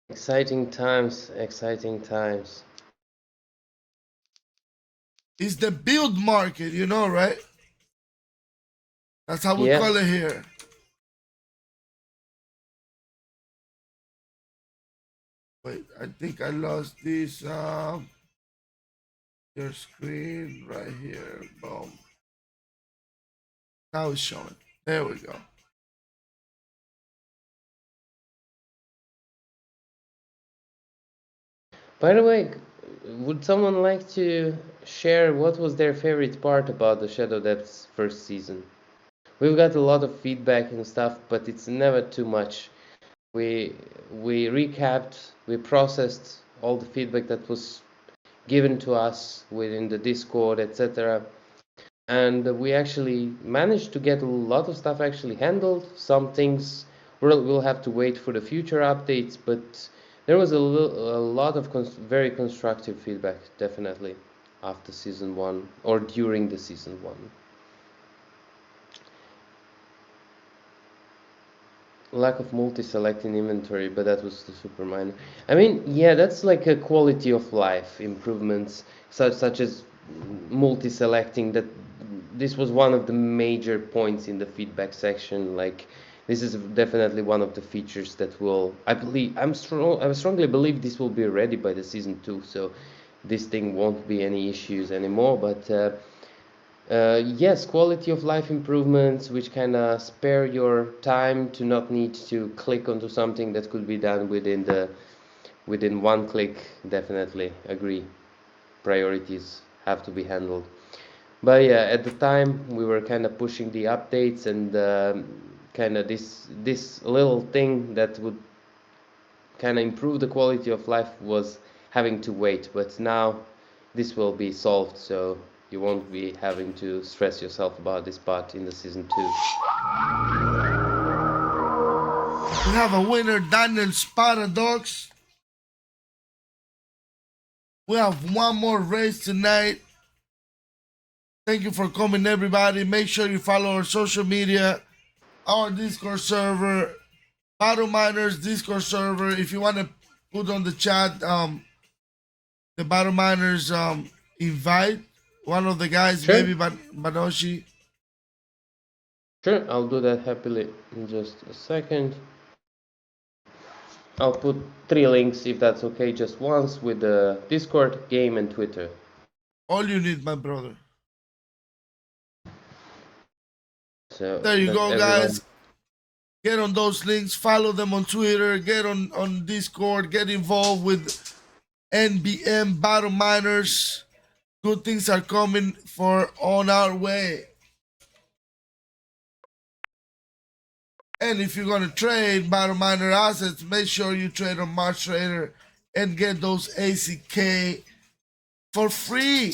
Exciting times, exciting times. It's the build market, you know, right? That's how we call it here. Wait, I think I lost this. Your screen right here. Boom. Now it's showing. There we go. By the way, would someone like to share what was their favorite part about the Shadow Depths first season? We've got a lot of feedback and stuff, but it's never too much. We recapped, we processed all the feedback that was given to us within the Discord, etc. And we actually managed to get a lot of stuff actually handled. Some things we'll have to wait for the future updates, but There was a lot of very constructive feedback, definitely, after season one or during the season one. Lack of multi-select in inventory, but that was the super minor. I mean, yeah, that's like a quality of life improvements, such as multi-selecting. That this was one of the major points in the feedback section. Like, this is definitely one of the features that will, I strongly believe this will be ready by the season 2, so this thing won't be any issues anymore. But yes, quality of life improvements, which kind of spare your time to not need to click onto something that could be done within one click. Definitely agree. Priorities have to be handled. But yeah, at the time we were kind of pushing the updates, and kind of this little thing that would kind of improve the quality of life was having to wait. But now this will be solved, so you won't be having to stress yourself about this part in the season 2. We have a winner, Daniel Paradox. We have one more race tonight. Thank you for coming, everybody. Make sure you follow our social media, our Discord server, Battle Miners Discord server. If you want to put on the chat, the Battle Miners invite one of the guys, Sure. maybe Banoshi. Sure, I'll do that happily in just a second. I'll put 3 links if that's okay, just once, with the Discord, game, and Twitter. All you need, my brother. So There you that go, everyone. guys. Get on those links, follow them on Twitter, get on Discord, get involved with NBM Battle Miners. Good things are coming for on our way. And if you're gonna trade Battle Miner assets, make sure you trade on March Trader and get those ACK for free.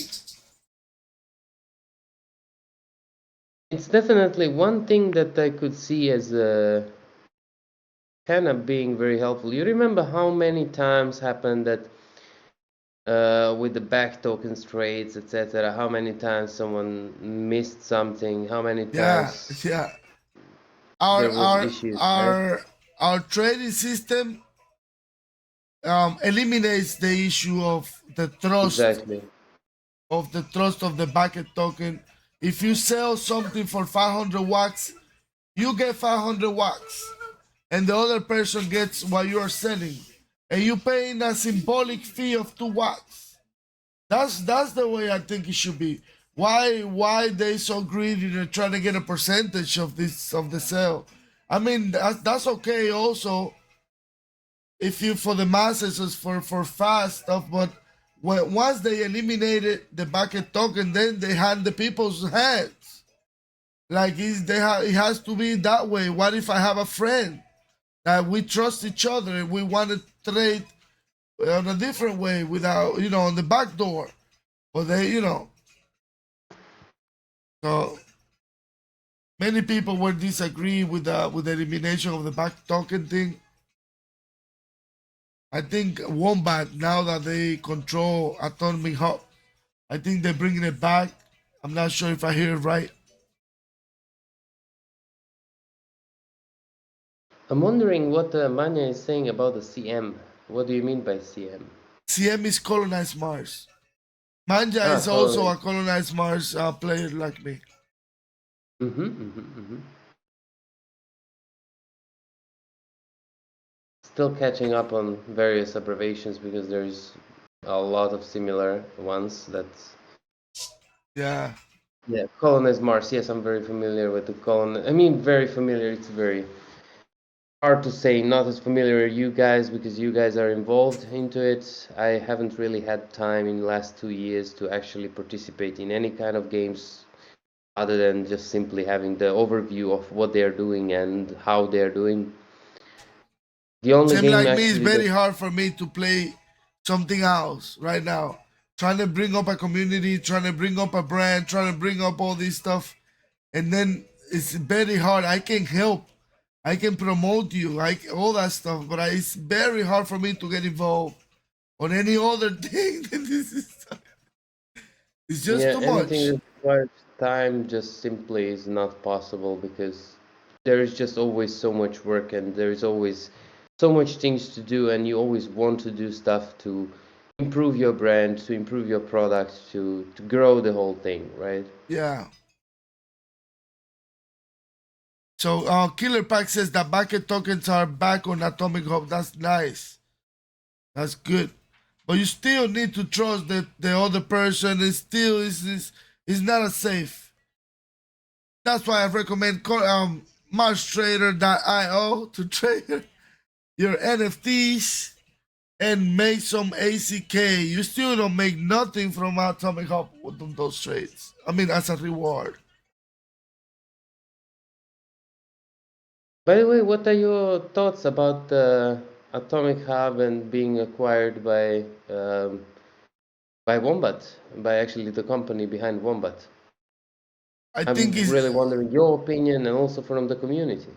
It's definitely one thing that I could see as kind of being very helpful. You remember how many times happened that with the back tokens trades, etc., how many times someone missed something, how many times Yeah. Our there was our issues, right? our trading system eliminates the issue of the trust Exactly. of the bucket token. If you sell something for 500 wax, you get 500 wax, and the other person gets what you are selling, and you paying a symbolic fee of 2 wax. That's the way I think it should be. Why they so greedy to try to get a percentage of the sale? I mean that's okay also if you for the masses is for fast stuff, but once they eliminated the bucket token, then they hand the people's hands. Like it has to be that way. What if I have a friend that we trust each other and we want to trade on a different way without on the back door, or so many people will disagree with the elimination of the back token thing. I think Wombat, now that they control Atomic Hub, I think they're bringing it back. I'm not sure if I hear it right. I'm wondering what Manya is saying about the CM. What do you mean by CM? CM is colonized Mars. Manja Ah, is also colonized. a colonized Mars player like me. Still catching up on various abbreviations because there's a lot of similar ones. Yeah. Yeah, colonize Mars. Yes, I'm very familiar with the colon. I mean, very familiar. It's very hard to say. Not as familiar as you guys because you guys are involved into it. I haven't really had time in the last 2 years to actually participate in any kind of games other than just simply having the overview of what they're doing and how they're doing. The only Same game like me, it's actually that very hard for me to play something else right now. Trying to bring up a community, trying to bring up a brand, trying to bring up all this stuff. And then it's very hard. I can help. I can promote you, like all that stuff, but it's very hard for me to get involved on any other thing. This is it's just Yeah, too anything much. that requires time just simply is not possible because there is just always so much work and there's always so much things to do, and you always want to do stuff to improve your brand, to improve your product, to grow the whole thing, right? Yeah. So Killer Pack says that bucket tokens are back on Atomic Hub. That's nice. That's good. But you still need to trust that the other person is still is not as safe. That's why I recommend MarchTrader.io to trade your NFTs and make some ACK. You still don't make nothing from Atomic Hub with those trades. I mean, as a reward. By the way, what are your thoughts about the Atomic Hub and being acquired by Wombat, by actually the company behind Wombat? I think I'm it's really wondering your opinion and also from the community.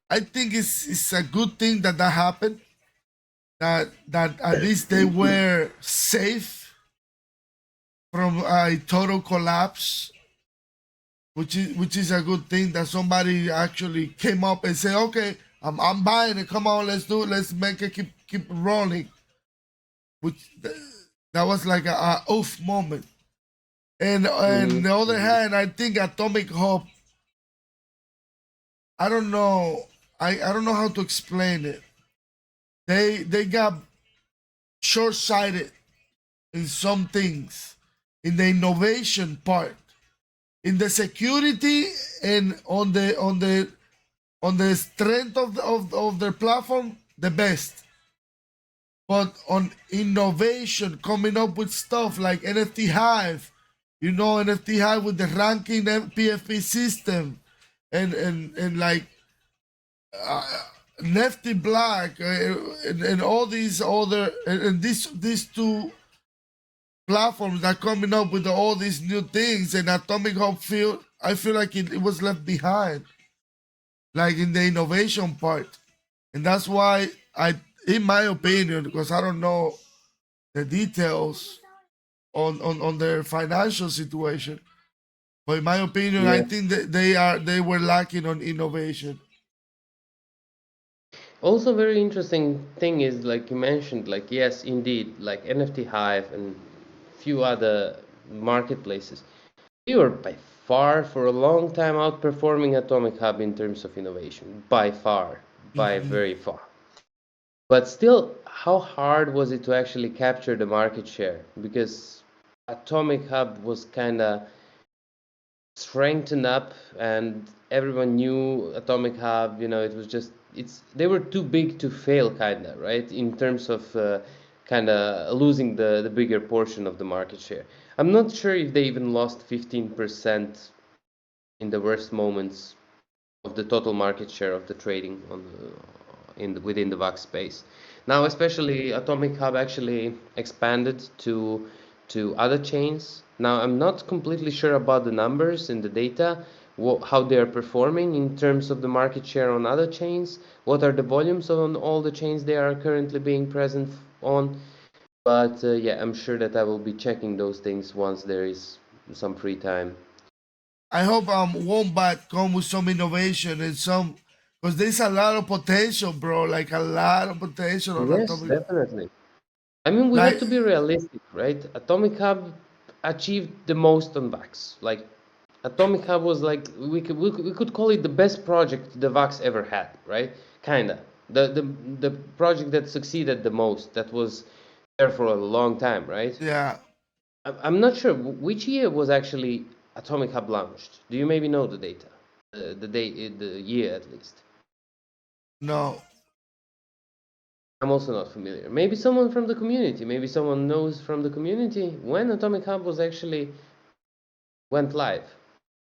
I think it's a good thing that that happened. That at least they were safe from a total collapse, which is a good thing that somebody actually came up and said, okay, I'm buying it. Come on, let's do it. Let's make it keep rolling. Which that was like a oof moment. And on the other Mm-hmm. hand, I think Atomic Hope. I don't know. I don't know how to explain it. They got short sighted in some things, in the innovation part, in the security, and on the strength of their platform, the best. But on innovation, coming up with stuff like NFT Hive, NFT Hive with the ranking PFP system, and like Nifty Black, and all these other, and these two platforms that are coming up with all these new things, and Atomic Hub I feel like it was left behind, like in the innovation part. And that's why in my opinion, because I don't know the details on their financial situation, but in my opinion, I Yeah. think that they were lacking on innovation. Also, very interesting thing is like you mentioned, like yes, indeed, like NFT Hive and few other marketplaces. We were by far for a long time outperforming Atomic Hub in terms of innovation. By far, by Mhm. very far. But still, how hard was it to actually capture the market share? Because Atomic Hub was kind of strengthened up and everyone knew Atomic Hub, it was just they were too big to fail, kind of, right, in terms of kind of losing the bigger portion of the market share. I'm not sure if they even lost 15% in the worst moments of the total market share of the trading within the VAX space. Now, especially Atomic Hub actually expanded to other chains. Now, I'm not completely sure about the numbers and the data, how they are performing in terms of the market share on other chains. What are the volumes on all the chains they are currently being present on? But yeah, I'm sure that I will be checking those things once there is some free time. I hope Wombat come with some innovation and some, because there's a lot of potential, bro. Like a lot of potential on Yes, Atomic. definitely. I mean, we have Like to be realistic, right? Atomic Hub achieved the most on VAX. Like, Atomic Hub was like we could call it the best project the VAX ever had, right? Kinda. The project that succeeded the most, that was there for a long time, right? yeah, I'm not sure which year was actually Atomic Hub launched. Do you maybe know the data, the day, the year at least? no. I'm also not familiar. Maybe someone from the community, maybe someone knows from the community when Atomic Hub was actually went live.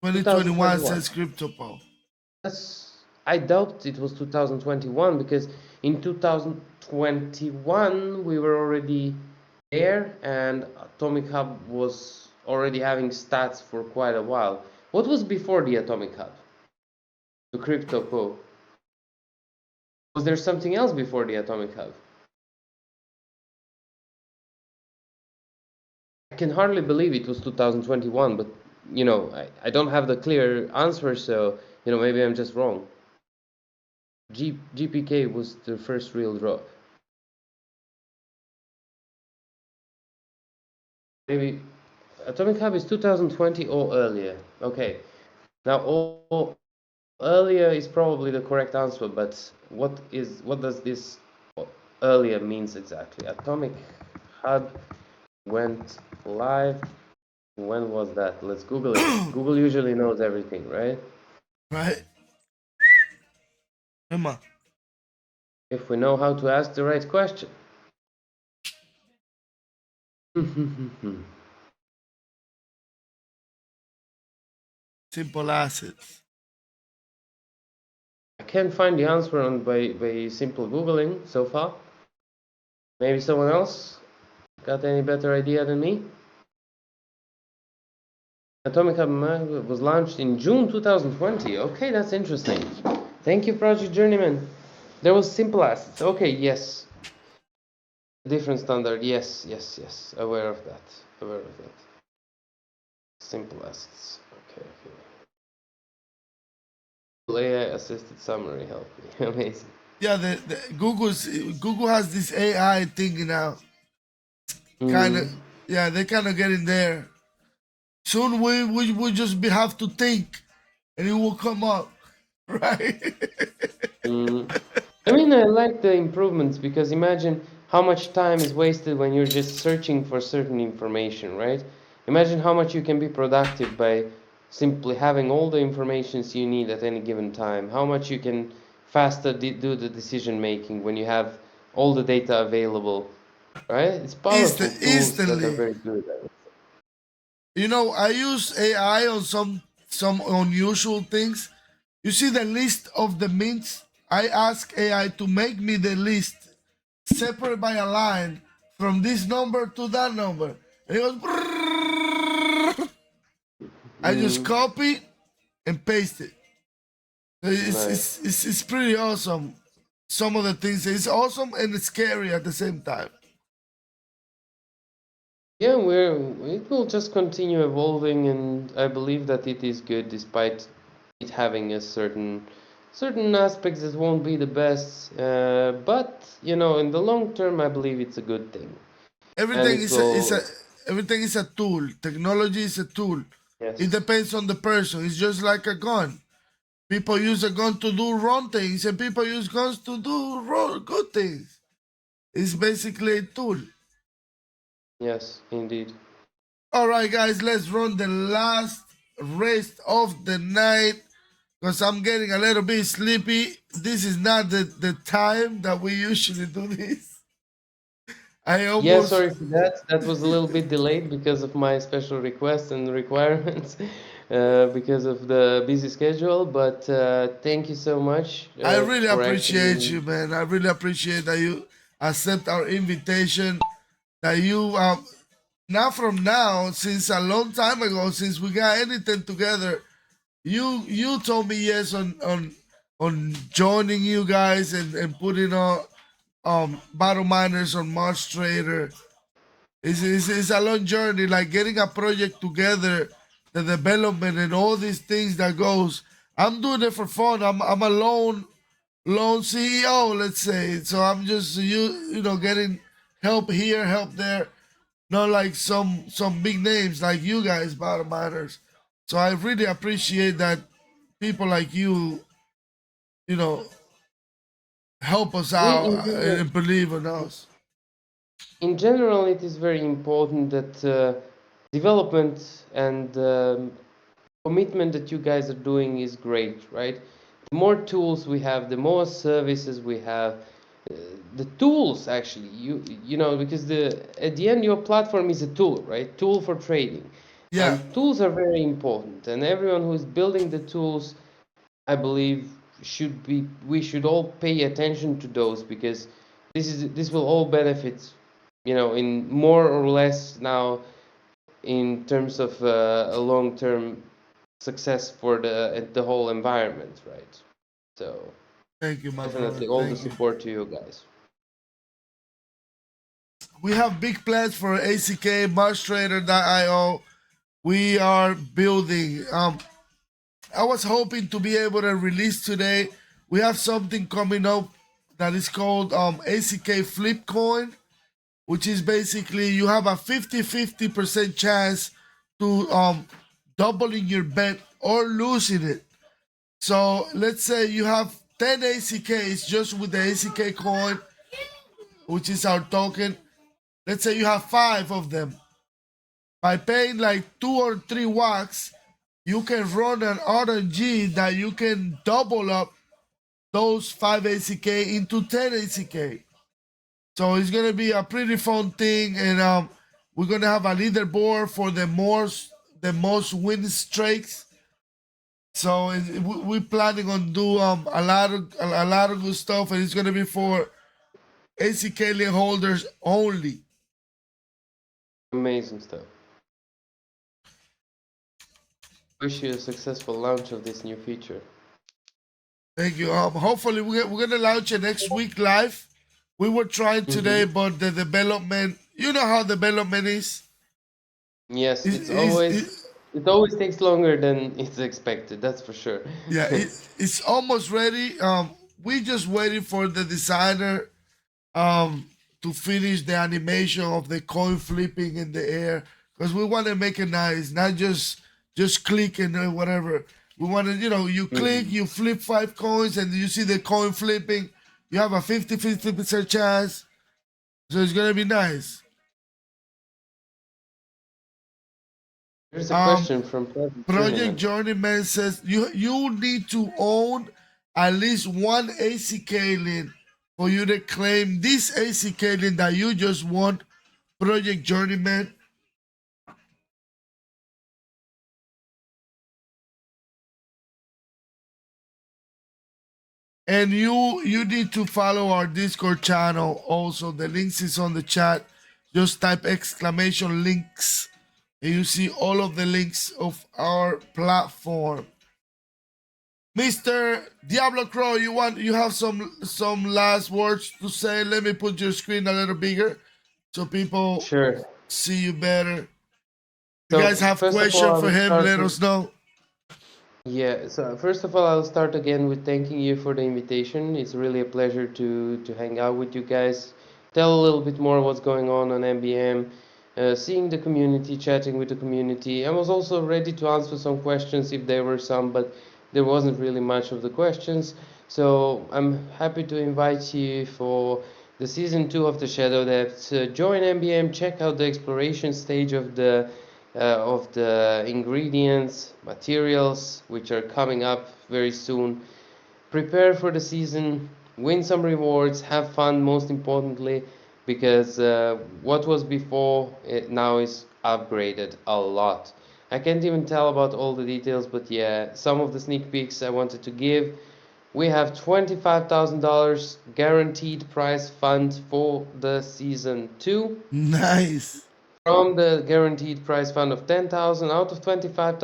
2021 2021. says CryptoPo. I doubt it was 2021 because in 2021 we were already there and Atomic Hub was already having stats for quite a while. What was before the Atomic Hub? The Crypto Po. Was there something else before the atomic hub? I can hardly believe it was 2021, but I don't have the clear answer, so maybe I'm just wrong. GPK was the first real drop. Maybe atomic hub is 2020 or earlier. Okay, now all earlier is probably the correct answer, but what does this earlier means exactly? Atomic hub went live. When was that? Let's Google it. Google usually knows everything, right? Right? Emma. If we know how to ask the right question. Simple assets. I can't find the answer by simple Googling so far. Maybe someone else got any better idea than me? Atomic Hub was launched in June 2020. Okay, that's interesting. Thank you, Project Journeyman. There was simple assets. Okay, yes. Different standard. Yes, yes, yes. Aware of that. Aware of that. Simple assets. Okay, okay. AI assisted summary help me. Amazing. Yeah, Google has this AI thing now. Kind of, Mm. yeah, they kind of get in there. Soon we just have to think, and it will come up, right? Mm. I mean, I like the improvements because imagine how much time is wasted when you're just searching for certain information, right? Imagine how much you can be productive by simply having all the informations you need at any given time. How much you can faster do the decision making when you have all the data available, right? It's powerful tools that are Instantly. very good at it. I use AI on some unusual things. You see the list of the mints. I ask AI to make me the list separate by a line from this number to that number. And it goes. Brrrr. I just Mm, copy and paste it. It's, nice. it's, it's, it's pretty awesome. Some of the things, it's awesome and it's scary at the same time. Yeah, it will just continue evolving, and I believe that it is good despite it having a certain aspects that won't be the best. But in the long term, I believe it's a good thing, and Everything it is a, is a will. everything is a tool. Technology is a tool. It Yes, depends on the person. It's just like a gun. People use a gun to do wrong things, and people use guns to do good things. It's basically a tool. yes, indeed. All right, guys, let's run the last race of the night because I'm getting a little bit sleepy. This is not the time that we usually do this. I Yeah, almost. sorry for that. That was a little bit delayed because of my special requests and requirements, because of the busy schedule. But thank you so much I really for appreciate actually. you, man. I really appreciate that you accept our invitation. That you not from now, since a long time ago, since we got anything together, you told me yes on joining you guys and putting on battle miners on Mars Trader. It's a long journey, like getting a project together, the development and all these things that goes. I'm doing it for fun. I'm a lone CEO, let's say. So I'm just getting help here, help there. Not like some big names like you guys, bottom miners. So I really appreciate that people like you know, help us We out in general, and believe in us. in general, it is very important that development and commitment that you guys are doing is great, right? The more tools we have, the more services we have, uh, the tools actually, because at the end your platform is a tool, right? Tool for trading, Yeah, and tools are very important. And everyone who is building the tools, I believe, we should all pay attention to those because this will all benefit, in more or less now in terms of a long-term success for the whole environment, right? So Thank you, my brother. Definitely all the Thank you. support to you guys. We have big plans for ACK MarchTrader.io. We are building. I was hoping to be able to release today. We have something coming up that is called ACK Flip Coin, which is basically you have a 50-50% chance to doubling your bet or losing it. So let's say you have 10 ACKs just with the ACK coin, which is our token. Let's say you have 5 of them. By paying like 2 or 3 wax, you can run an RNG that you can double up those 5 ACK into 10 ACK. So it's gonna be a pretty fun thing, and we're gonna have a leaderboard for the most win streaks. So we're planning on do a lot of good stuff, and it's gonna be for ACKaliens holders only. Amazing stuff. Wish you a successful launch of this new feature. Thank you. Hopefully we're gonna launch it next week live. We were trying today, Mm-hmm. but the development, you know how development is. Yes, Is is it always takes longer than it's expected, that's for sure. yeah, it's almost ready. We just waiting for the designer to finish the animation of the coin flipping in the air, because we want to make it nice, not just click and whatever. We want to, you click, Mhm. you flip 5 coins, and you see the coin flipping. You have a 50% chance, so it's gonna be nice. There's a Um, question from Project Project Journeyman. Journeyman says you need to own at least one ACK link for you to claim this ACK link that you just won. Project Journeyman. And you need to follow our Discord channel also. The links is on the chat. Just type exclamation links and you see all of the links of our platform. Mr. Diablo Crow, you have some last words to say. Let me put your screen a little bigger so people Sure. see you better. You guys So have first of all, questions I for will him, start let with us know. yeah. So first of all, I'll start again with thanking you for the invitation. It's really a pleasure to hang out with you guys, tell a little bit more what's going on MBM, seeing the community, chatting with the community. I was also ready to answer some questions if there were some, but there wasn't really much of the questions. So I'm happy to invite you for the season 2 of the Shadow Depths. Join MBM, check out the exploration stage of the ingredients, materials, which are coming up very soon. Prepare for the season, win some rewards, have fun, most importantly, because what was before it now is upgraded a lot. I can't even tell about all the details, but yeah, some of the sneak peeks I wanted to give. We have $25,000 guaranteed prize fund for the season 2. Nice. From the guaranteed prize fund of 10,000 out of $25,000,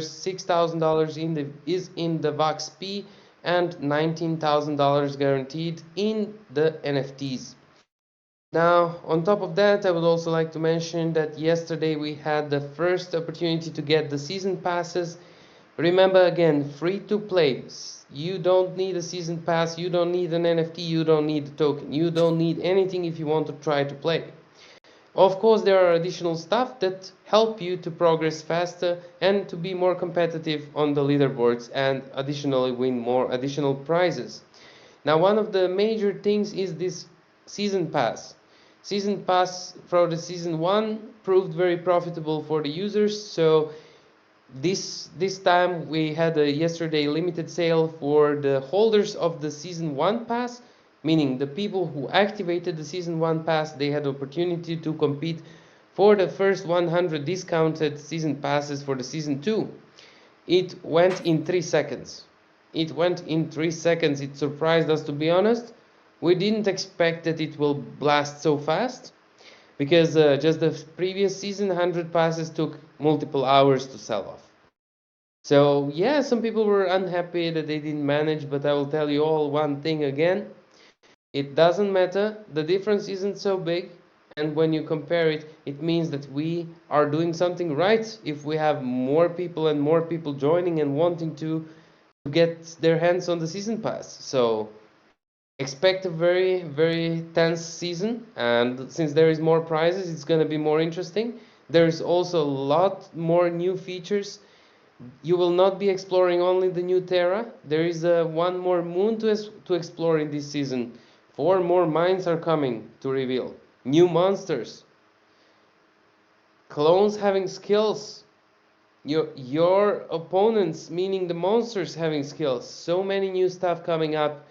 $6,000 is in the Vax P and $19,000 guaranteed in the NFTs. Now, on top of that, I would also like to mention that yesterday we had the first opportunity to get the season passes. Remember again, free to play. You don't need a season pass, you don't need an NFT, you don't need a token, you don't need anything if you want to try to play. Of course, there are additional stuff that help you to progress faster and to be more competitive on the leaderboards and additionally win more additional prizes. Now, one of the major things is this season pass. Season pass for the season 1 proved very profitable for the users, so this time we had a yesterday limited sale for the holders of the season 1 pass, meaning the people who activated the season 1 pass, they had opportunity to compete for the first 100 discounted season passes for the season 2. It went in 3 seconds. It went in 3 seconds. It surprised us, to be honest. We didn't expect that it will blast so fast, because just the previous season 100 passes took multiple hours to sell off. So yeah, some people were unhappy that they didn't manage, but I will tell you all one thing again. It doesn't matter. The difference isn't so big. And when you compare it, it means that we are doing something right if we have more people and more people joining and wanting to get their hands on the season pass. So expect a very, very tense season. And since there is more prizes, it's going to be more interesting. There's also a lot more new features. You will not be exploring only the new Terra. There is one more moon to explore in this season. 4 more mines are coming to reveal. New monsters. Clones having skills. Your opponents, meaning the monsters, having skills. So many new stuff coming up.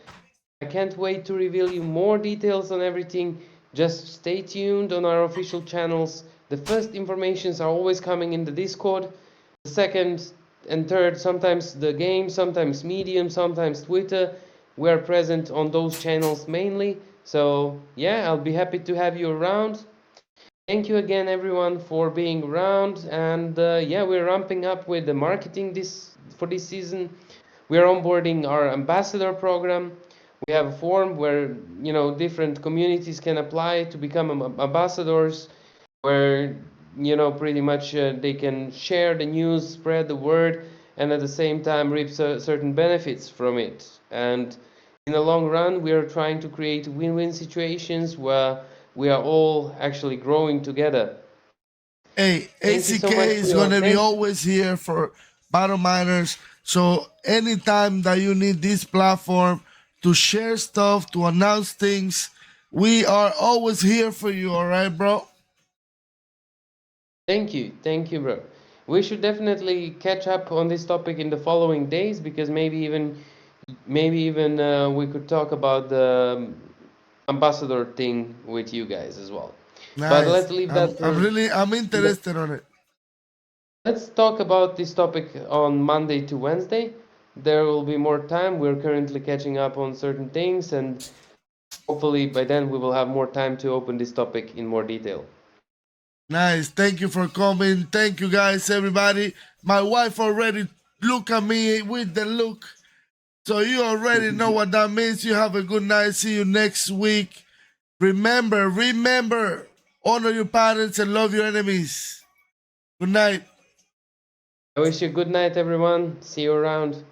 I can't wait to reveal you more details on everything. Just stay tuned on our official channels. The first informations are always coming in the Discord. The second and third, sometimes the game, sometimes Medium, sometimes Twitter. We are present on those channels mainly. So yeah, I'll be happy to have you around. Thank you again, everyone, for being around. And yeah, we're ramping up with the marketing for this season. We are onboarding our ambassador program. We have a form where different communities can apply to become ambassadors, where pretty much they can share the news, spread the word, and at the same time reap certain benefits from it. And in the long run, we are trying to create win-win situations where we are all actually growing together. Hey, Thank you so much ACK for is your gonna be attention. always here for bottom miners. So anytime that you need this platform to share stuff, to announce things, we are always here for you. All right, bro. Thank you, bro. We should definitely catch up on this topic in the following days, because maybe even we could talk about the ambassador thing with you guys as well. But Nice. let's leave I'm that I'm for really I'm interested on it. let's talk about this topic on Monday to Wednesday. There will be more time. We're currently catching up on certain things, and hopefully by then we will have more time to open this topic in more detail. Nice. Thank you for coming. Thank you guys, everybody. My wife already look at me with the look. So you already know what that means. You have a good night. See you next week. Remember, honor your parents and love your enemies. Good night. I wish you a good night, everyone. See you around.